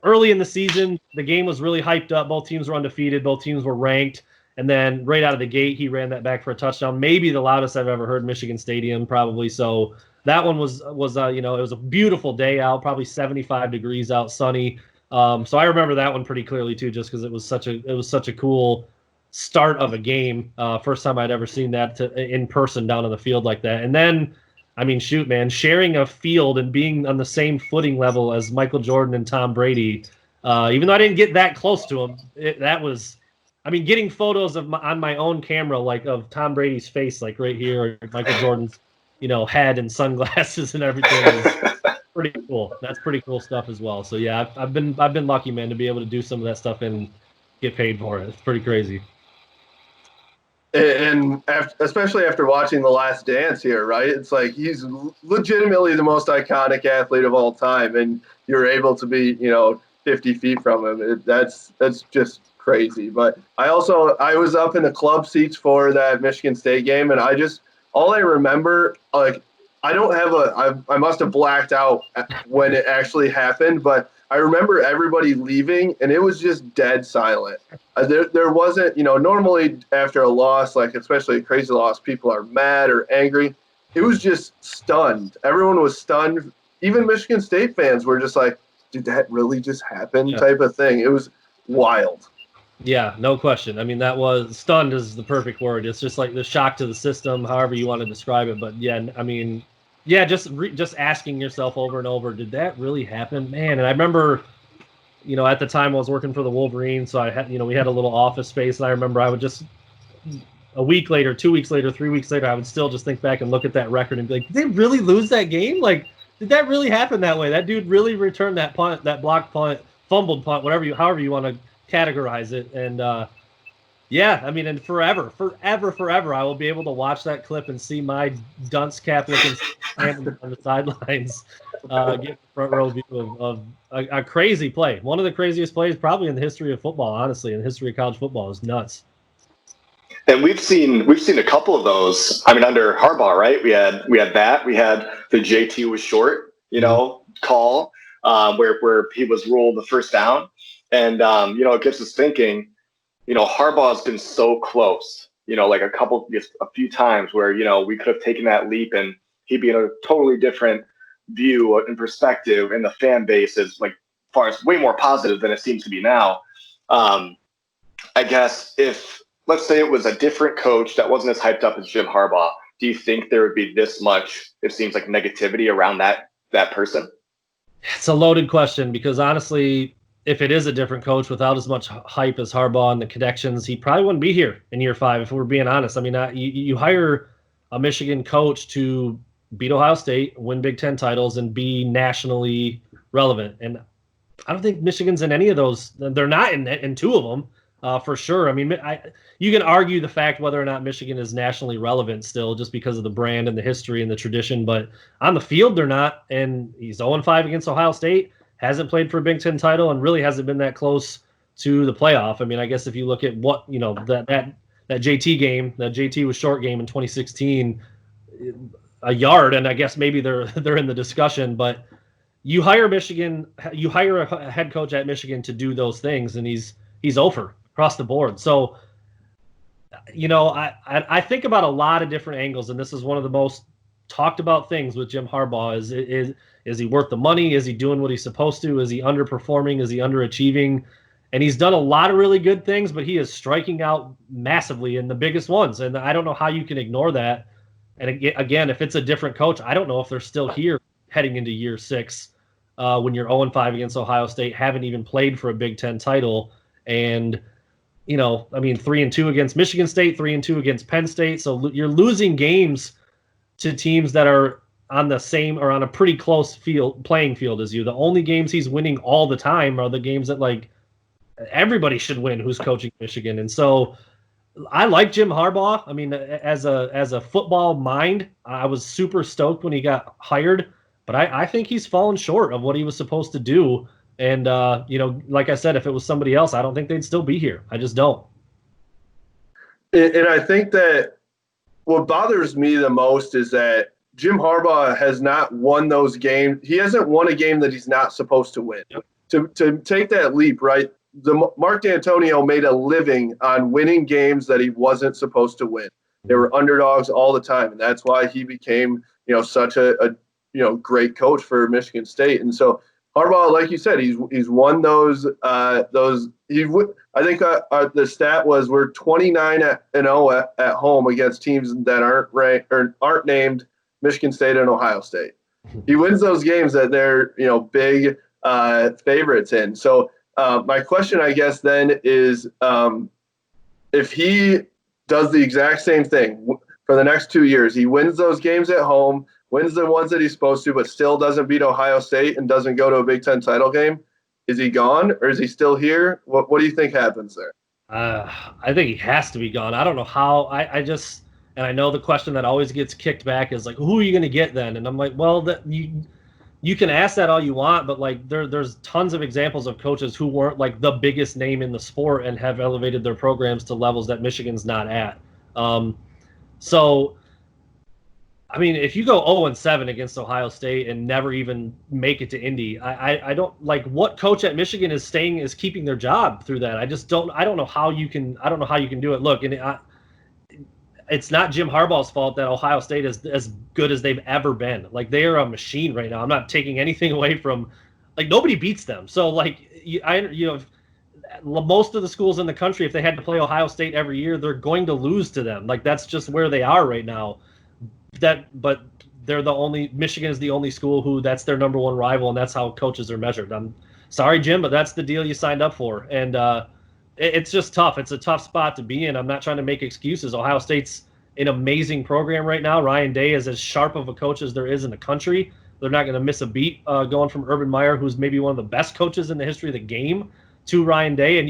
early in the season, the game was really hyped up. Both teams were undefeated. Both teams were ranked. And then right out of the gate, he ran that back for a touchdown. Maybe the loudest I've ever heard Michigan Stadium, probably. So that one was it was a beautiful day out, probably 75 degrees out, sunny. So I remember that one pretty clearly too, just because it was such a cool start of a game. First time I'd ever seen that in person down on the field like that. And then, I mean, shoot, man, sharing a field and being on the same footing level as Michael Jordan and Tom Brady, even though I didn't get that close to him, that was, I mean, getting photos on my own camera, like of Tom Brady's face, like right here, or Michael Jordan's, head and sunglasses and everything is pretty cool. That's pretty cool stuff as well. So yeah, I've been lucky, man, to be able to do some of that stuff and get paid for it. It's pretty crazy. And especially after watching The Last Dance here, right? It's like he's legitimately the most iconic athlete of all time, and you're able to be, 50 feet from him. That's just crazy. But I was up in the club seats for that Michigan State game, and all I remember, like, I must have blacked out when it actually happened, but I remember everybody leaving, and it was just dead silent. There wasn't, normally after a loss, like especially a crazy loss, people are mad or angry. It was just stunned. Everyone was stunned. Even Michigan State fans were just like, did that really just happen? Yeah. Type of thing. It was wild. Yeah, no question. I mean, that was stunned is the perfect word. It's just like the shock to the system, however you want to describe it. But yeah, I mean, yeah, just asking yourself over and over, did that really happen, man? And I remember, at the time I was working for the Wolverines, so I had, we had a little office space, and I remember I would just a week later, 2 weeks later, 3 weeks later, I would still just think back and look at that record and be like, did they really lose that game? Like, did that really happen that way? That dude really returned that punt, that blocked punt, fumbled punt, however you want to categorize it. And yeah, I mean, and forever, I will be able to watch that clip and see my dunce cap looking on the sidelines, get the front row view of a crazy play. One of the craziest plays probably in the history of football, honestly, in the history of college football. Is nuts. And we've seen a couple of those. I mean, under Harbaugh, right? We had the JT was short, call where he was ruled the first down, and it gets us thinking. Harbaugh's been so close. Like a few times where we could have taken that leap and he'd be in a totally different view and perspective, and the fan base is like far as way more positive than it seems to be now. I guess if, let's say, it was a different coach that wasn't as hyped up as Jim Harbaugh, do you think there would be this much, it seems like, negativity around that person? It's a loaded question because honestly, if it is a different coach without as much hype as Harbaugh and the connections, he probably wouldn't be here in year 5 if we're being honest. I mean, you hire a Michigan coach to beat Ohio State, win Big Ten titles, and be nationally relevant. And I don't think Michigan's in any of those. They're not in 2 of them for sure. I mean, you can argue the fact whether or not Michigan is nationally relevant still just because of the brand and the history and the tradition. But on the field, they're not. And he's 0-5 against Ohio State. Hasn't played for a Big Ten title and really hasn't been that close to the playoff. I mean, I guess if you look at what, that JT game, that JT was short game in 2016, a yard, and I guess maybe they're in the discussion, but you hire a head coach at Michigan to do those things, and he's over across the board. So, I think about a lot of different angles, and this is one of the most talked about things with Jim Harbaugh is he worth the money? Is he doing what he's supposed to? Is he underperforming? Is he underachieving? And he's done a lot of really good things, but he is striking out massively in the biggest ones. And I don't know how you can ignore that. And again, if it's a different coach, I don't know if they're still here heading into year 6 when you're 0-5 against Ohio State, haven't even played for a Big Ten title. And, 3-2 against Michigan State, 3-2 against Penn State. So you're losing games to teams that are on the same or on a pretty close playing field as you. The only games he's winning all the time are the games that like everybody should win who's coaching Michigan. And so I like Jim Harbaugh. I mean, as a football mind, I was super stoked when he got hired, but I think he's fallen short of what he was supposed to do. And, like I said, if it was somebody else, I don't think they'd still be here. I just don't. And I think that what bothers me the most is that Jim Harbaugh has not won those games. He hasn't won a game that he's not supposed to win. Yep. To take that leap, right? Mark Dantonio made a living on winning games that he wasn't supposed to win. They were underdogs all the time, and that's why he became, such a great coach for Michigan State. And so Harbaugh, like you said, he's won those. I think the stat was we're 29-0 at home against teams that aren't ranked or aren't named Michigan State and Ohio State. He wins those games that they're big favorites in. So my question, I guess, then is if he does the exact same thing for the next 2 years, he wins those games at home, wins the ones that he's supposed to, but still doesn't beat Ohio State and doesn't go to a Big Ten title game, is he gone or is he still here? What do you think happens there? I think he has to be gone. I don't know how. And I know the question that always gets kicked back is like, who are you going to get then? And I'm like, well, you can ask that all you want, but like there's tons of examples of coaches who weren't like the biggest name in the sport and have elevated their programs to levels that Michigan's not at. So, I mean, if you go 0-7 against Ohio State and never even make it to Indy, I don't like what coach at Michigan is keeping their job through that. I don't know how you can do it. Look, and it's not Jim Harbaugh's fault that Ohio State is as good as they've ever been. Like, they are a machine right now. I'm not taking anything away from, like, nobody beats them. So, like, most of the schools in the country, if they had to play Ohio State every year, they're going to lose to them. Like, that's just where they are right now. But Michigan is the only school who that's their number one rival, and that's how coaches are measured. I'm sorry, Jim, but that's the deal you signed up for. And it's just tough. It's a tough spot to be in. I'm not trying to make excuses. Ohio State's an amazing program right now. Ryan Day is as sharp of a coach as there is in the country. They're not going to miss a beat going from Urban Meyer, who's maybe one of the best coaches in the history of the game, to Ryan Day. And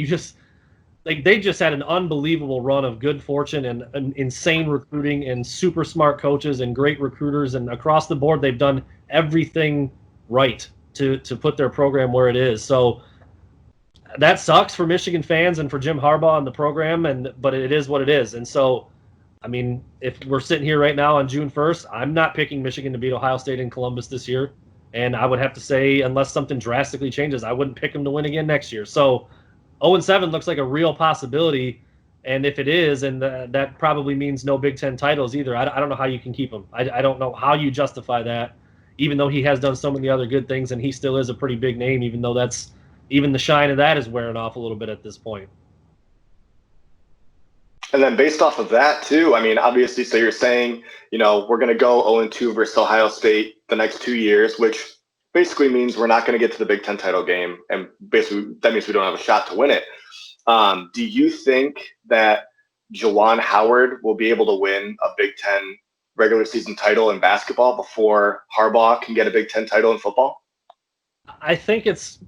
they just had an unbelievable run of good fortune and insane recruiting and super smart coaches and great recruiters. And across the board, they've done everything right to put their program where it is. So that sucks for Michigan fans and for Jim Harbaugh and the program, but it is what it is. And so, I mean, if we're sitting here right now on June 1st, I'm not picking Michigan to beat Ohio State in Columbus this year. And I would have to say, unless something drastically changes, I wouldn't pick them to win again next year. So 0-7 looks like a real possibility. And if it is, and that probably means no Big Ten titles either, I don't know how you can keep him. I don't know how you justify that, even though he has done so many other good things, and he still is a pretty big name, even though even the shine of that is wearing off a little bit at this point. And then based off of that too, I mean, obviously, so you're saying, we're going to go 0-2 versus Ohio State the next 2 years, which basically means we're not going to get to the Big Ten title game, and basically that means we don't have a shot to win it. Do you think that Juwan Howard will be able to win a Big Ten regular season title in basketball before Harbaugh can get a Big Ten title in football? I think it's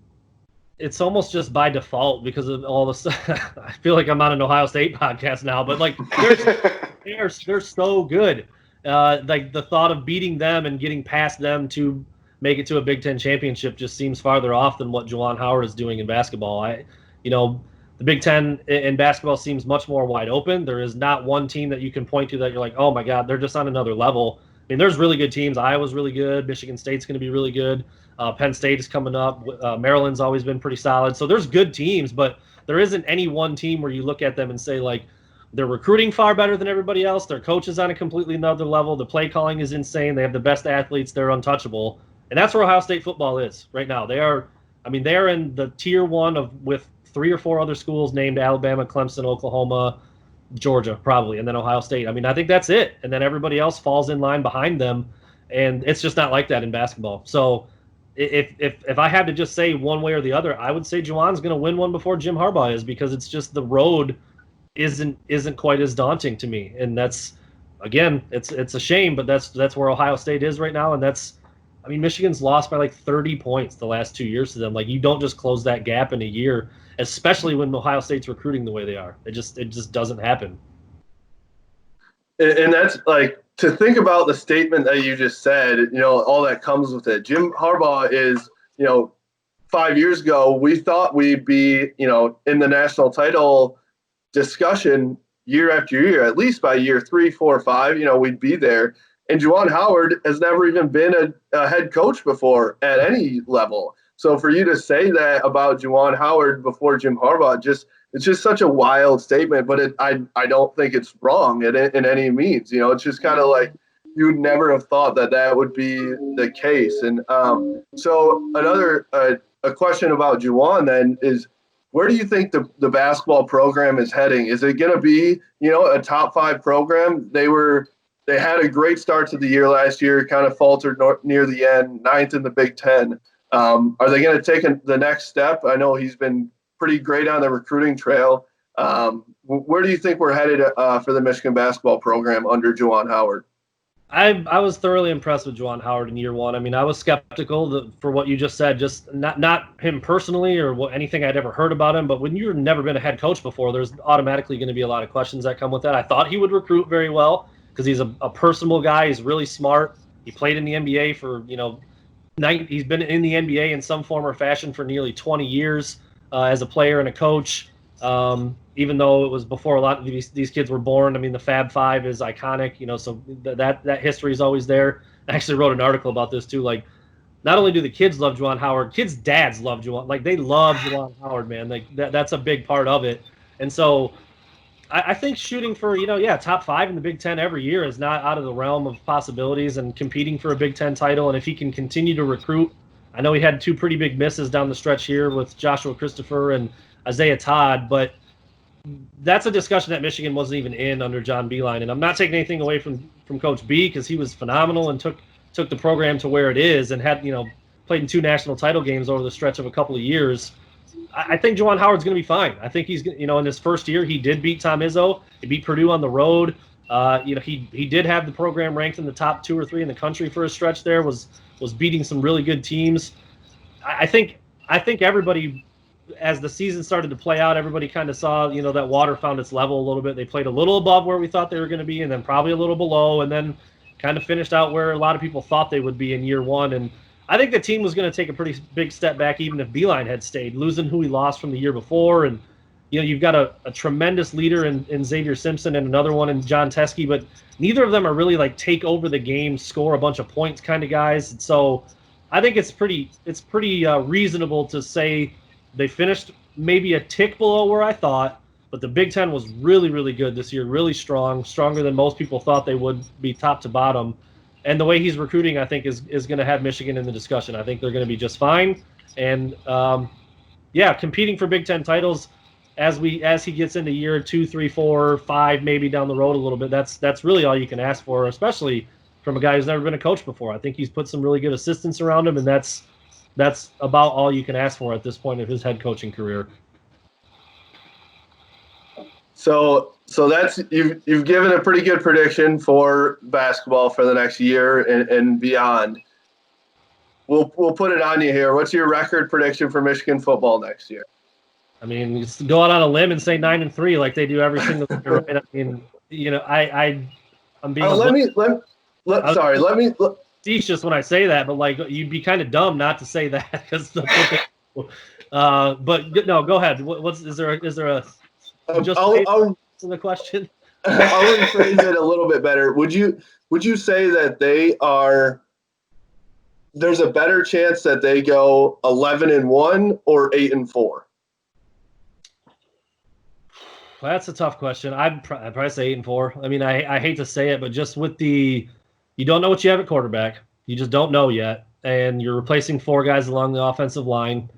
almost just by default because of all this. I feel like I'm on an Ohio State podcast now, but like they're so good. Like the thought of beating them and getting past them to make it to a Big Ten championship just seems farther off than what Juwan Howard is doing in basketball. The Big Ten in basketball seems much more wide open. There is not one team that you can point to that you're like, oh my God, they're just on another level. I mean, there's really good teams. Iowa's really good. Michigan State's going to be really good. Penn State is coming up. Maryland's always been pretty solid. So there's good teams, but there isn't any one team where you look at them and say, like, they're recruiting far better than everybody else. Their coach is on a completely another level. The play calling is insane. They have the best athletes. They're untouchable. And that's where Ohio State football is right now. They are in the tier one with 3 or 4 other schools named Alabama, Clemson, Oklahoma, Georgia, probably, and then Ohio State. I mean, I think that's it. And then everybody else falls in line behind them. And it's just not like that in basketball. So if I had to just say one way or the other, I would say Juwan's going to win one before Jim Harbaugh is, because it's just the road isn't quite as daunting to me. And that's, again, it's a shame, but that's where Ohio State is right now. And Michigan's lost by like 30 points the last 2 years to them. Like, you don't just close that gap in a year, especially when Ohio State's recruiting the way they are. It just doesn't happen. And that's like, to think about the statement that you just said, all that comes with it. Jim Harbaugh is, 5 years ago, we thought we'd be, in the national title discussion year after year, at least by year 3, 4, 5, we'd be there. And Juwan Howard has never even been a head coach before at any level. So for you to say that about Juwan Howard before Jim Harbaugh, it's just such a wild statement. But I don't think it's wrong in any means. It's just kind of like you would never have thought that would be the case. And so another a question about Juwan then is, where do you think the basketball program is heading? Is it going to be a top 5 program? They had a great start to the year last year, kind of faltered near the end, 9th in the Big Ten. Are they going to take the next step? I know he's been pretty great on the recruiting trail. Where do you think we're headed for the Michigan basketball program under Juwan Howard? I was thoroughly impressed with Juwan Howard in year one. I mean, I was skeptical for what you just said, just not him personally or anything I'd ever heard about him. But when you've never been a head coach before, there's automatically going to be a lot of questions that come with that. I thought he would recruit very well, because he's a personable guy. He's really smart. He played in the NBA for, he's been in the NBA in some form or fashion for nearly 20 years as a player and a coach, even though it was before a lot of these kids were born. I mean, the Fab Five is iconic, so that history is always there. I actually wrote an article about this too. Like, not only do the kids love Juwan Howard, kids' dads love Juwan. Like, they love Juwan Howard, man. Like, that's a big part of it. And so I think shooting for, top 5 in the Big Ten every year is not out of the realm of possibilities, and competing for a Big Ten title. And if he can continue to recruit, I know he had 2 pretty big misses down the stretch here with Joshua Christopher and Isaiah Todd, but that's a discussion that Michigan wasn't even in under John Beilein. And I'm not taking anything away from Coach B, because he was phenomenal and took the program to where it is, and had, played in 2 national title games over the stretch of a couple of years. I think Juwan Howard's going to be fine. I think he's, in his first year, he did beat Tom Izzo. He beat Purdue on the road. He did have the program ranked in the top 2 or 3 in the country for a stretch there, was beating some really good teams. I think everybody, as the season started to play out, everybody kind of saw, that water found its level a little bit. They played a little above where we thought they were going to be, and then probably a little below, and then kind of finished out where a lot of people thought they would be in year one. And I think the team was going to take a pretty big step back even if Beilein had stayed, losing who he lost from the year before. And, you've got a tremendous leader in Xavier Simpson and another one in John Teskey, but neither of them are really like take over the game, score a bunch of points kind of guys. And so I think it's pretty reasonable to say they finished maybe a tick below where I thought, but the Big Ten was really, really good this year, really strong, stronger than most people thought they would be top to bottom. And the way he's recruiting, I think, is going to have Michigan in the discussion. I think they're going to be just fine. And, competing for Big Ten titles as he gets into year 2, 3, 4, 5, maybe down the road a little bit, that's really all you can ask for, especially from a guy who's never been a coach before. I think he's put some really good assistants around him, and that's that's about all you can ask for at this point of his head coaching career. So that's you've given a pretty good prediction for basketball for the next year and beyond. We'll put it on you here. What's your record prediction for Michigan football next year? I mean, just go out on a limb and say 9-3 like they do every single year. Right? I mean, I'm being Let me facetious when I say that, but like you'd be kind of dumb not to say that because. But no, go ahead. Is there a I'll the question? I'll rephrase it a little bit better. Would you say that there's a better chance that they go 11-1 or 8-4? Well, that's a tough question. I'd probably say 8-4. I mean, I hate to say it, but just with you don't know what you have at quarterback. You just don't know yet, and you're replacing 4 guys along the offensive line.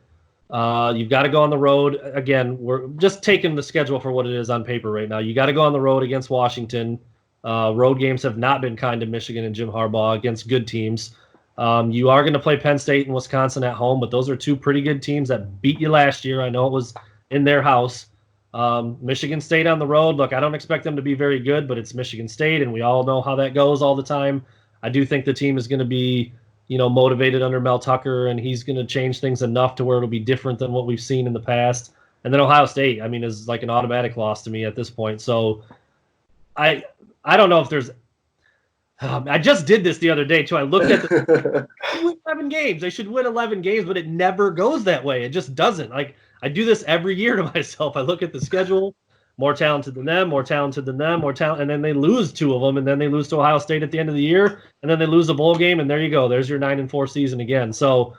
You've got to go on the road. Again, we're just taking the schedule for what it is on paper right now. You got to go on the road against Washington. Road games have not been kind to Michigan and Jim Harbaugh against good teams. You are going to play Penn State and Wisconsin at home, but those are 2 pretty good teams that beat you last year. I know it was in their house. Michigan State on the road. Look, I don't expect them to be very good, but it's Michigan State, and we all know how that goes all the time. I do think the team is going to be motivated under Mel Tucker, and he's going to change things enough to where it'll be different than what we've seen in the past. And then Ohio State, I mean, is like an automatic loss to me at this point. So I don't know if there's I just did this the other day too. I looked at the 11 games. They should win 11 games, but it never goes that way. It just doesn't. Like I do this every year to myself. I look at the schedule, more talented than them, more talented than them, more talent, and then they lose 2 of them, and then they lose to Ohio State at the end of the year, and then they lose a bowl game, and there you go. There's your 9-4 season again. So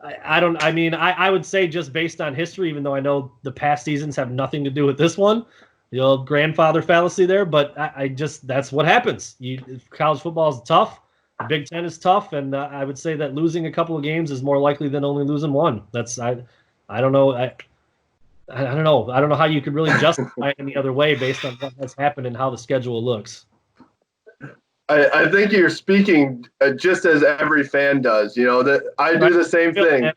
I would say just based on history, even though I know the past seasons have nothing to do with this one, the old grandfather fallacy there, but I just that's what happens. College football is tough. The Big Ten is tough, and I would say that losing a couple of games is more likely than only losing one. I don't know. I don't know. I don't know how you could really justify it any other way based on what has happened and how the schedule looks. I think you're speaking just as every fan does. That I do the same thing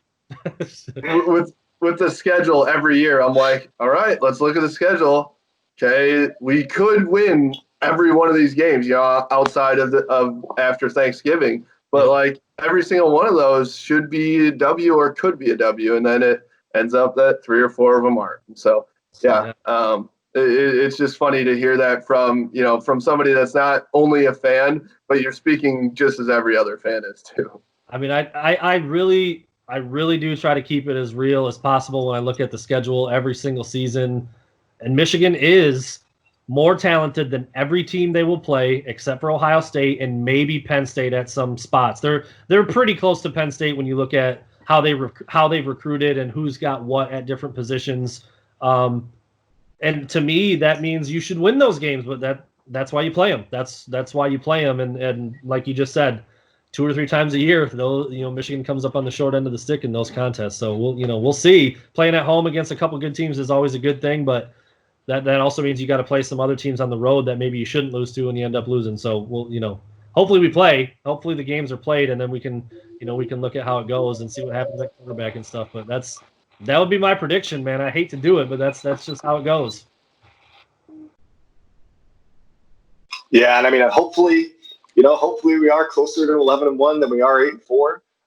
with the schedule every year. I'm like, all right, let's look at the schedule. Okay, we could win every one of these games, outside of after Thanksgiving, but like every single one of those should be a W or could be a W, and then it ends up that 3 or 4 of them aren't. So it's just funny to hear that from somebody that's not only a fan, but you're speaking just as every other fan is too. I mean, I really do try to keep it as real as possible when I look at the schedule every single season. And Michigan is more talented than every team they will play, except for Ohio State and maybe Penn State at some spots. They're pretty close to Penn State when you look at how they've recruited and who's got what at different positions. And to me, that means you should win those games, but that's why you play them. That's why you play them. And like you just said, 2 or 3 times a year, though, Michigan comes up on the short end of the stick in those contests. So we'll see. Playing at home against a couple good teams is always a good thing, but that also means you got to play some other teams on the road that maybe you shouldn't lose to and you end up losing. So hopefully we play. Hopefully the games are played, and then we can look at how it goes and see what happens at quarterback and stuff. But that would be my prediction, man. I hate to do it, but that's just how it goes. Yeah, and I mean, hopefully we are closer to 11-1 than we are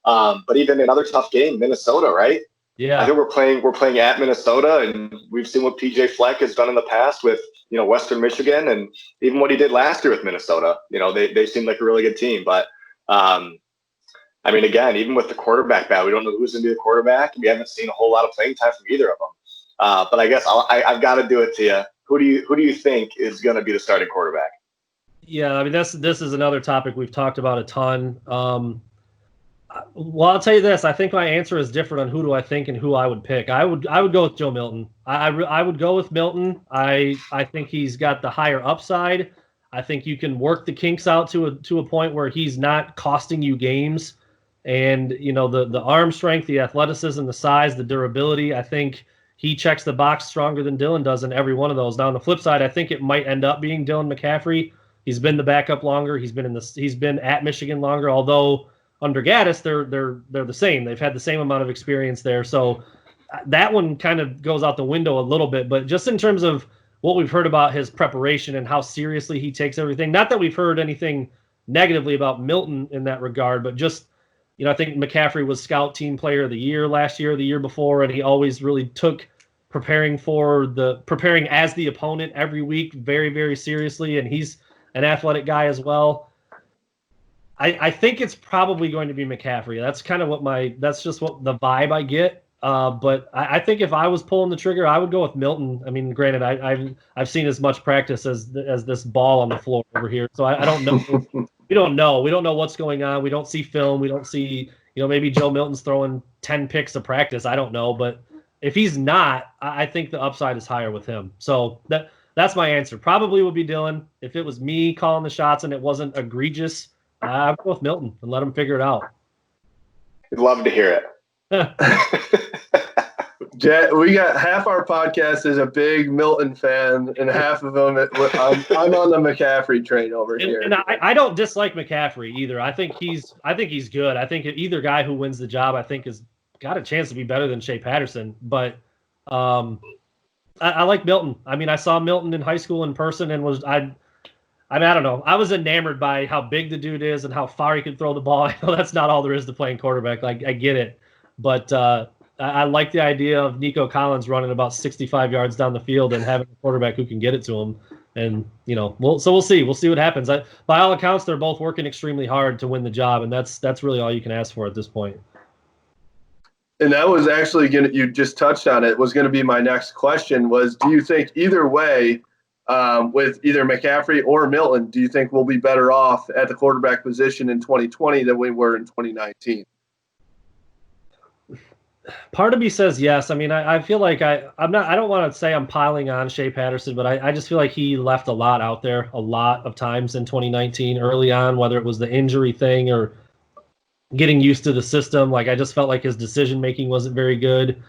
8-4. But even another tough game, Minnesota, right? Yeah, I think we're playing at Minnesota, and we've seen what PJ Fleck has done in the past with Western Michigan, and even what he did last year with Minnesota. They seem like a really good team, but I mean, again, even with the quarterback battle, we don't know who's going to be the quarterback. We haven't seen a whole lot of playing time from either of them. But I guess I've got to do it to you. Who do you think is going to be the starting quarterback? Yeah, I mean, this is another topic we've talked about a ton. Well, I'll tell you this. I think my answer is different on who do I think and who I would pick. I would go with Joe Milton. I would go with Milton. I think he's got the higher upside. I think you can work the kinks out to a point where he's not costing you games. And the arm strength, the athleticism, the size, the durability. I think he checks the box stronger than Dylan does in every one of those. Now on the flip side, I think it might end up being Dylan McCaffrey. He's been the backup longer. He's been at Michigan longer. Although under Gaddis, they're the same. They've had the same amount of experience there. So that one kind of goes out the window a little bit. But just in terms of what we've heard about his preparation and how seriously he takes everything, not that we've heard anything negatively about Milton in that regard, but just, I think McCaffrey was Scout Team Player of the Year last year, the year before, and he always really took preparing as the opponent every week very, very seriously, and he's an athletic guy as well. I think it's probably going to be McCaffrey. That's kind of that's just what the vibe I get. But I think if I was pulling the trigger, I would go with Milton. I mean, granted, I've seen as much practice as this ball on the floor over here, so I don't know. We don't know what's going on. We don't see film. We don't see, maybe Joe Milton's throwing 10 picks of practice. I don't know, but if he's not, I think the upside is higher with him. So that's my answer. Probably would be Dylan. If it was me calling the shots and it wasn't egregious, I'd go with Milton and let him figure it out. We'd love to hear it. Jet, we got half our podcast is a big Milton fan, and half of them I'm on the McCaffrey train over here. And I don't dislike McCaffrey either. I think he's good. I think either guy who wins the job, I think, has got a chance to be better than Shea Patterson. But I like Milton. I mean, I saw Milton in high school in person, and I don't know. I was enamored by how big the dude is and how far he can throw the ball. I know that's not all there is to playing quarterback. Like, I get it, but I like the idea of Nico Collins running about 65 yards down the field and having a quarterback who can get it to him. And, we'll see. We'll see what happens. By all accounts, they're both working extremely hard to win the job, and that's really all you can ask for at this point. And that was actually you just touched on it, was going to be my next question was, do you think either way, with either McCaffrey or Milton, do you think we'll be better off at the quarterback position in 2020 than we were in 2019? Part of me says yes. I mean, I feel like I don't want to say I'm piling on Shea Patterson, but I just feel like he left a lot out there a lot of times in 2019 early on, whether it was the injury thing or getting used to the system. Like, I just felt like his decision making wasn't very good.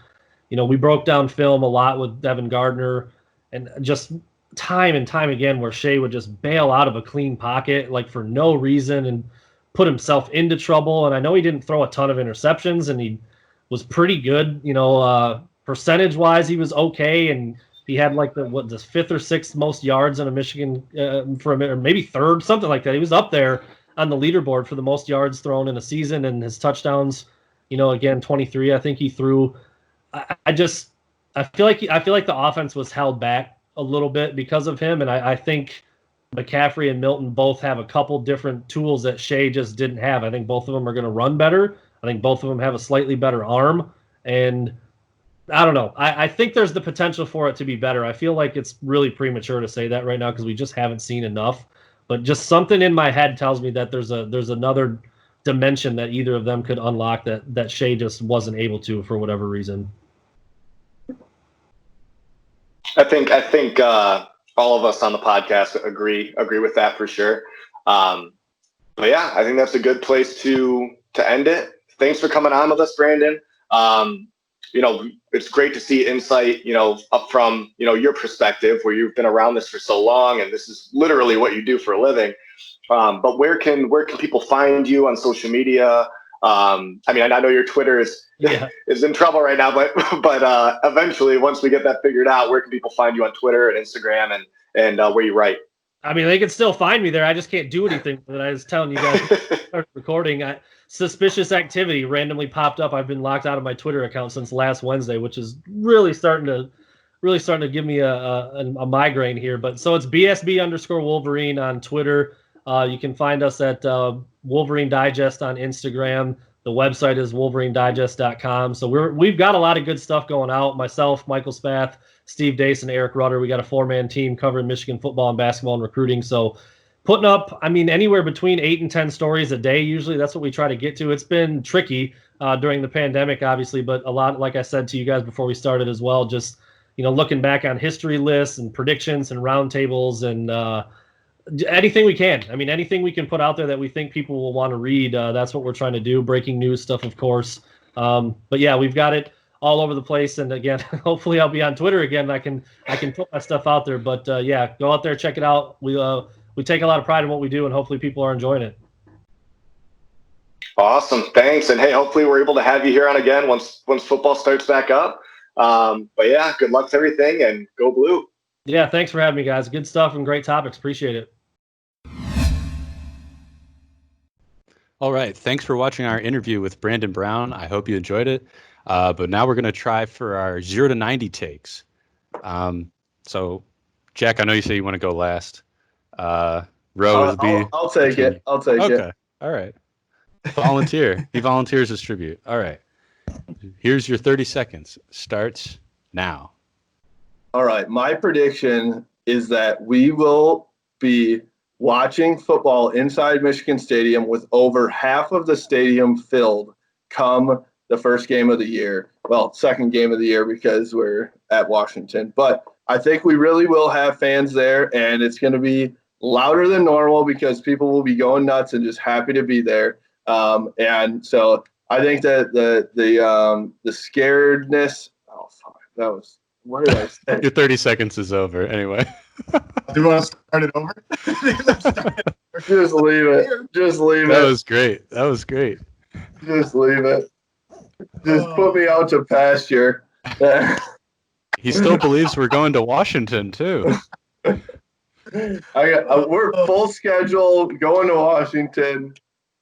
We broke down film a lot with Devin Gardner, and just time and time again where Shea would just bail out of a clean pocket, like, for no reason, and put himself into trouble. And I know he didn't throw a ton of interceptions, and he was pretty good, percentage wise, he was okay. And he had like the fifth or sixth most yards in a Michigan or maybe third, something like that. He was up there on the leaderboard for the most yards thrown in a season, and his touchdowns, again, 23, I think he threw. I feel like the offense was held back a little bit because of him. And I think McCaffrey and Milton both have a couple different tools that Shea just didn't have. I think both of them are going to run better. I think both of them have a slightly better arm, and I don't know. I think there's the potential for it to be better. I feel like it's really premature to say that right now because we just haven't seen enough. But just something in my head tells me that there's another dimension that either of them could unlock that Shea just wasn't able to for whatever reason. I think all of us on the podcast agree with that for sure. But yeah, I think that's a good place to end it. Thanks for coming on with us, Brandon. It's great to see insight, up from, your perspective where you've been around this for so long and this is literally what you do for a living. But where can people find you on social media? I know your Twitter is in trouble right now, but eventually, once we get that figured out, where can people find you on Twitter and Instagram and where you write? I mean, they can still find me there. I just can't do anything with it. I was telling you guys start recording. Suspicious activity randomly popped up. I've been locked out of my Twitter account since last Wednesday, which is really starting to give me a migraine here. But so it's BSB_Wolverine on Twitter. You can find us at Wolverine Digest on Instagram. The website is wolverinedigest.com. So we've got a lot of good stuff going out. Myself, Michael Spath, Steve Dace, and Eric Rutter. We got a 4-man team covering Michigan football and basketball and recruiting. So putting up, anywhere between 8 and 10 stories a day. Usually that's what we try to get to. It's been tricky during the pandemic, obviously, but a lot, like I said to you guys before we started as well, just, looking back on history lists and predictions and roundtables and anything we can. Anything we can put out there that we think people will want to read. That's what we're trying to do. Breaking news stuff, of course. But yeah, we've got it all over the place. And again, hopefully I'll be on Twitter again. I can put my stuff out there, but yeah, go out there, check it out. We take a lot of pride in what we do and hopefully people are enjoying it. Awesome. Thanks. And hey, hopefully we're able to have you here on again once football starts back up. But yeah, good luck to everything and go blue. Yeah, thanks for having me, guys. Good stuff and great topics. Appreciate it. All right. Thanks for watching our interview with Brandon Brown. I hope you enjoyed it. But now we're going to try for our 0 to 90 takes. So, Jack, I know you say you want to go last. Roe will be. I'll take it. I'll take it. Okay. All right. Volunteer. He volunteers his tribute. All right. Here's your 30 seconds. Starts now. All right. My prediction is that we will be watching football inside Michigan Stadium with over half of the stadium filled come the first game of the year. Well, second game of the year because we're at Washington. But I think we really will have fans there, and it's going to be louder than normal because people will be going nuts and just happy to be there. And so I think that the scaredness. Oh, fuck. That was. What did I say? Your 30 seconds is over. Anyway. Do you want to start it over? Just leave it. Just leave it. That was great. That was great. Just leave it. Just put me out to pasture. He still believes we're going to Washington too. We're full schedule going to Washington.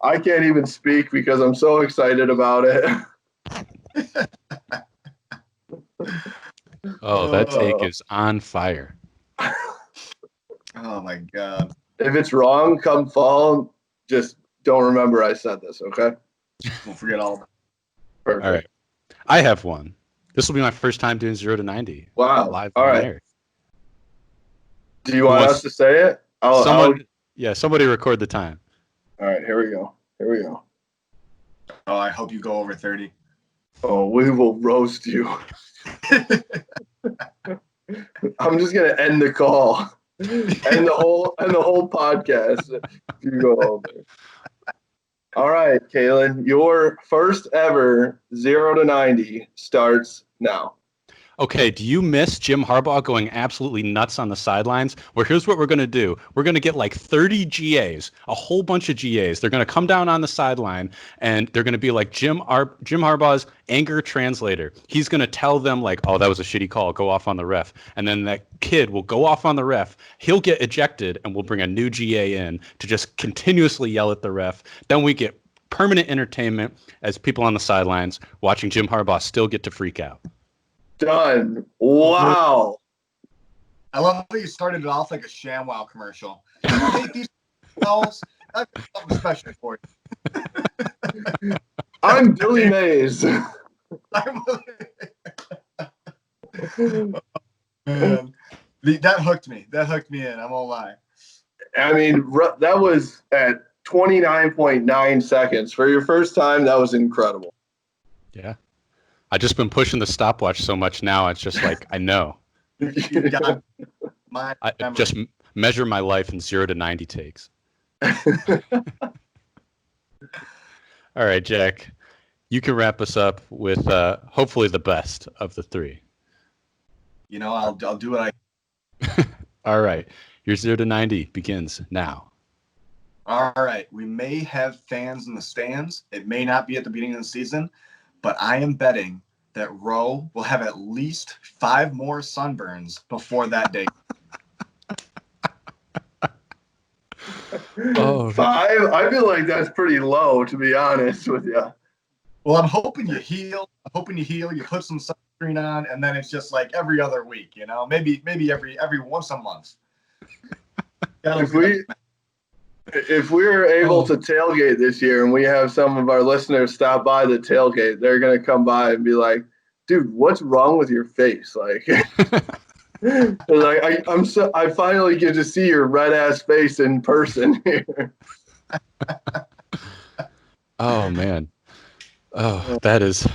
I can't even speak because I'm so excited about it. Oh, that take is on fire. Oh my God. If it's wrong, come fall, just don't remember I said this, okay? We'll forget all. Perfect. All right. I have one. This will be my first time doing 0 to 90. Wow. Live all on right. air. Do you want us to say it? Somebody record the time. All right, here we go. Here we go. Oh, I hope you go over 30. Oh, we will roast you. I'm just gonna end the call. And the whole podcast. You go over. All right, Kalen, your first ever 0 to 90 starts now. Okay, do you miss Jim Harbaugh going absolutely nuts on the sidelines? Well, here's what we're going to do. We're going to get like 30 GAs, a whole bunch of GAs. They're going to come down on the sideline, and they're going to be like Jim Harbaugh's anger translator. He's going to tell them like, oh, that was a shitty call. Go off on the ref. And then that kid will go off on the ref. He'll get ejected, and we'll bring a new GA in to just continuously yell at the ref. Then we get permanent entertainment as people on the sidelines watching Jim Harbaugh still get to freak out. Done. Wow. I love that you started it off like a ShamWow commercial. You take these calls. That's something special for you. I'm Billy Mays. Man, that hooked me. That hooked me in. I won't lie. I mean, that was at 29.9 seconds. For your first time, that was incredible. Yeah. I've just been pushing the stopwatch so much now. It's just like, I know. You got my I memory. just measure my life in 0 to 90 takes. All right, Jack, you can wrap us up with hopefully the best of the three. You know, I'll do what I. All right. Your 0 to 90 begins now. All right. We may have fans in the stands. It may not be at the beginning of the season, but I am betting that Roe will have at least 5 more sunburns before that day. Oh, 5? I feel like that's pretty low, to be honest with you. Well, I'm hoping you heal. You put some sunscreen on, and then it's just like every other week, you know? Maybe every once a month. If we're able to tailgate this year and we have some of our listeners stop by the tailgate, they're going to come by and be like, dude, what's wrong with your face? Like, like I finally get to see your red ass face in person here. Oh, man. Oh, that's a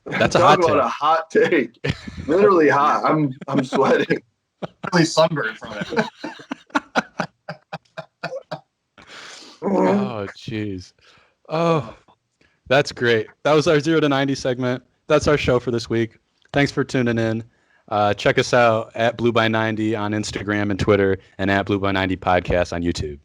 Talk hot take. about a hot take. Literally hot. I'm sweating. Really sunburned from it. Oh, jeez. Oh, that's great. That was our 0 to 90 segment. That's our show for this week. Thanks for tuning in. Check us out at Blue by 90 on Instagram and Twitter, and at Blue by 90 Podcast on YouTube.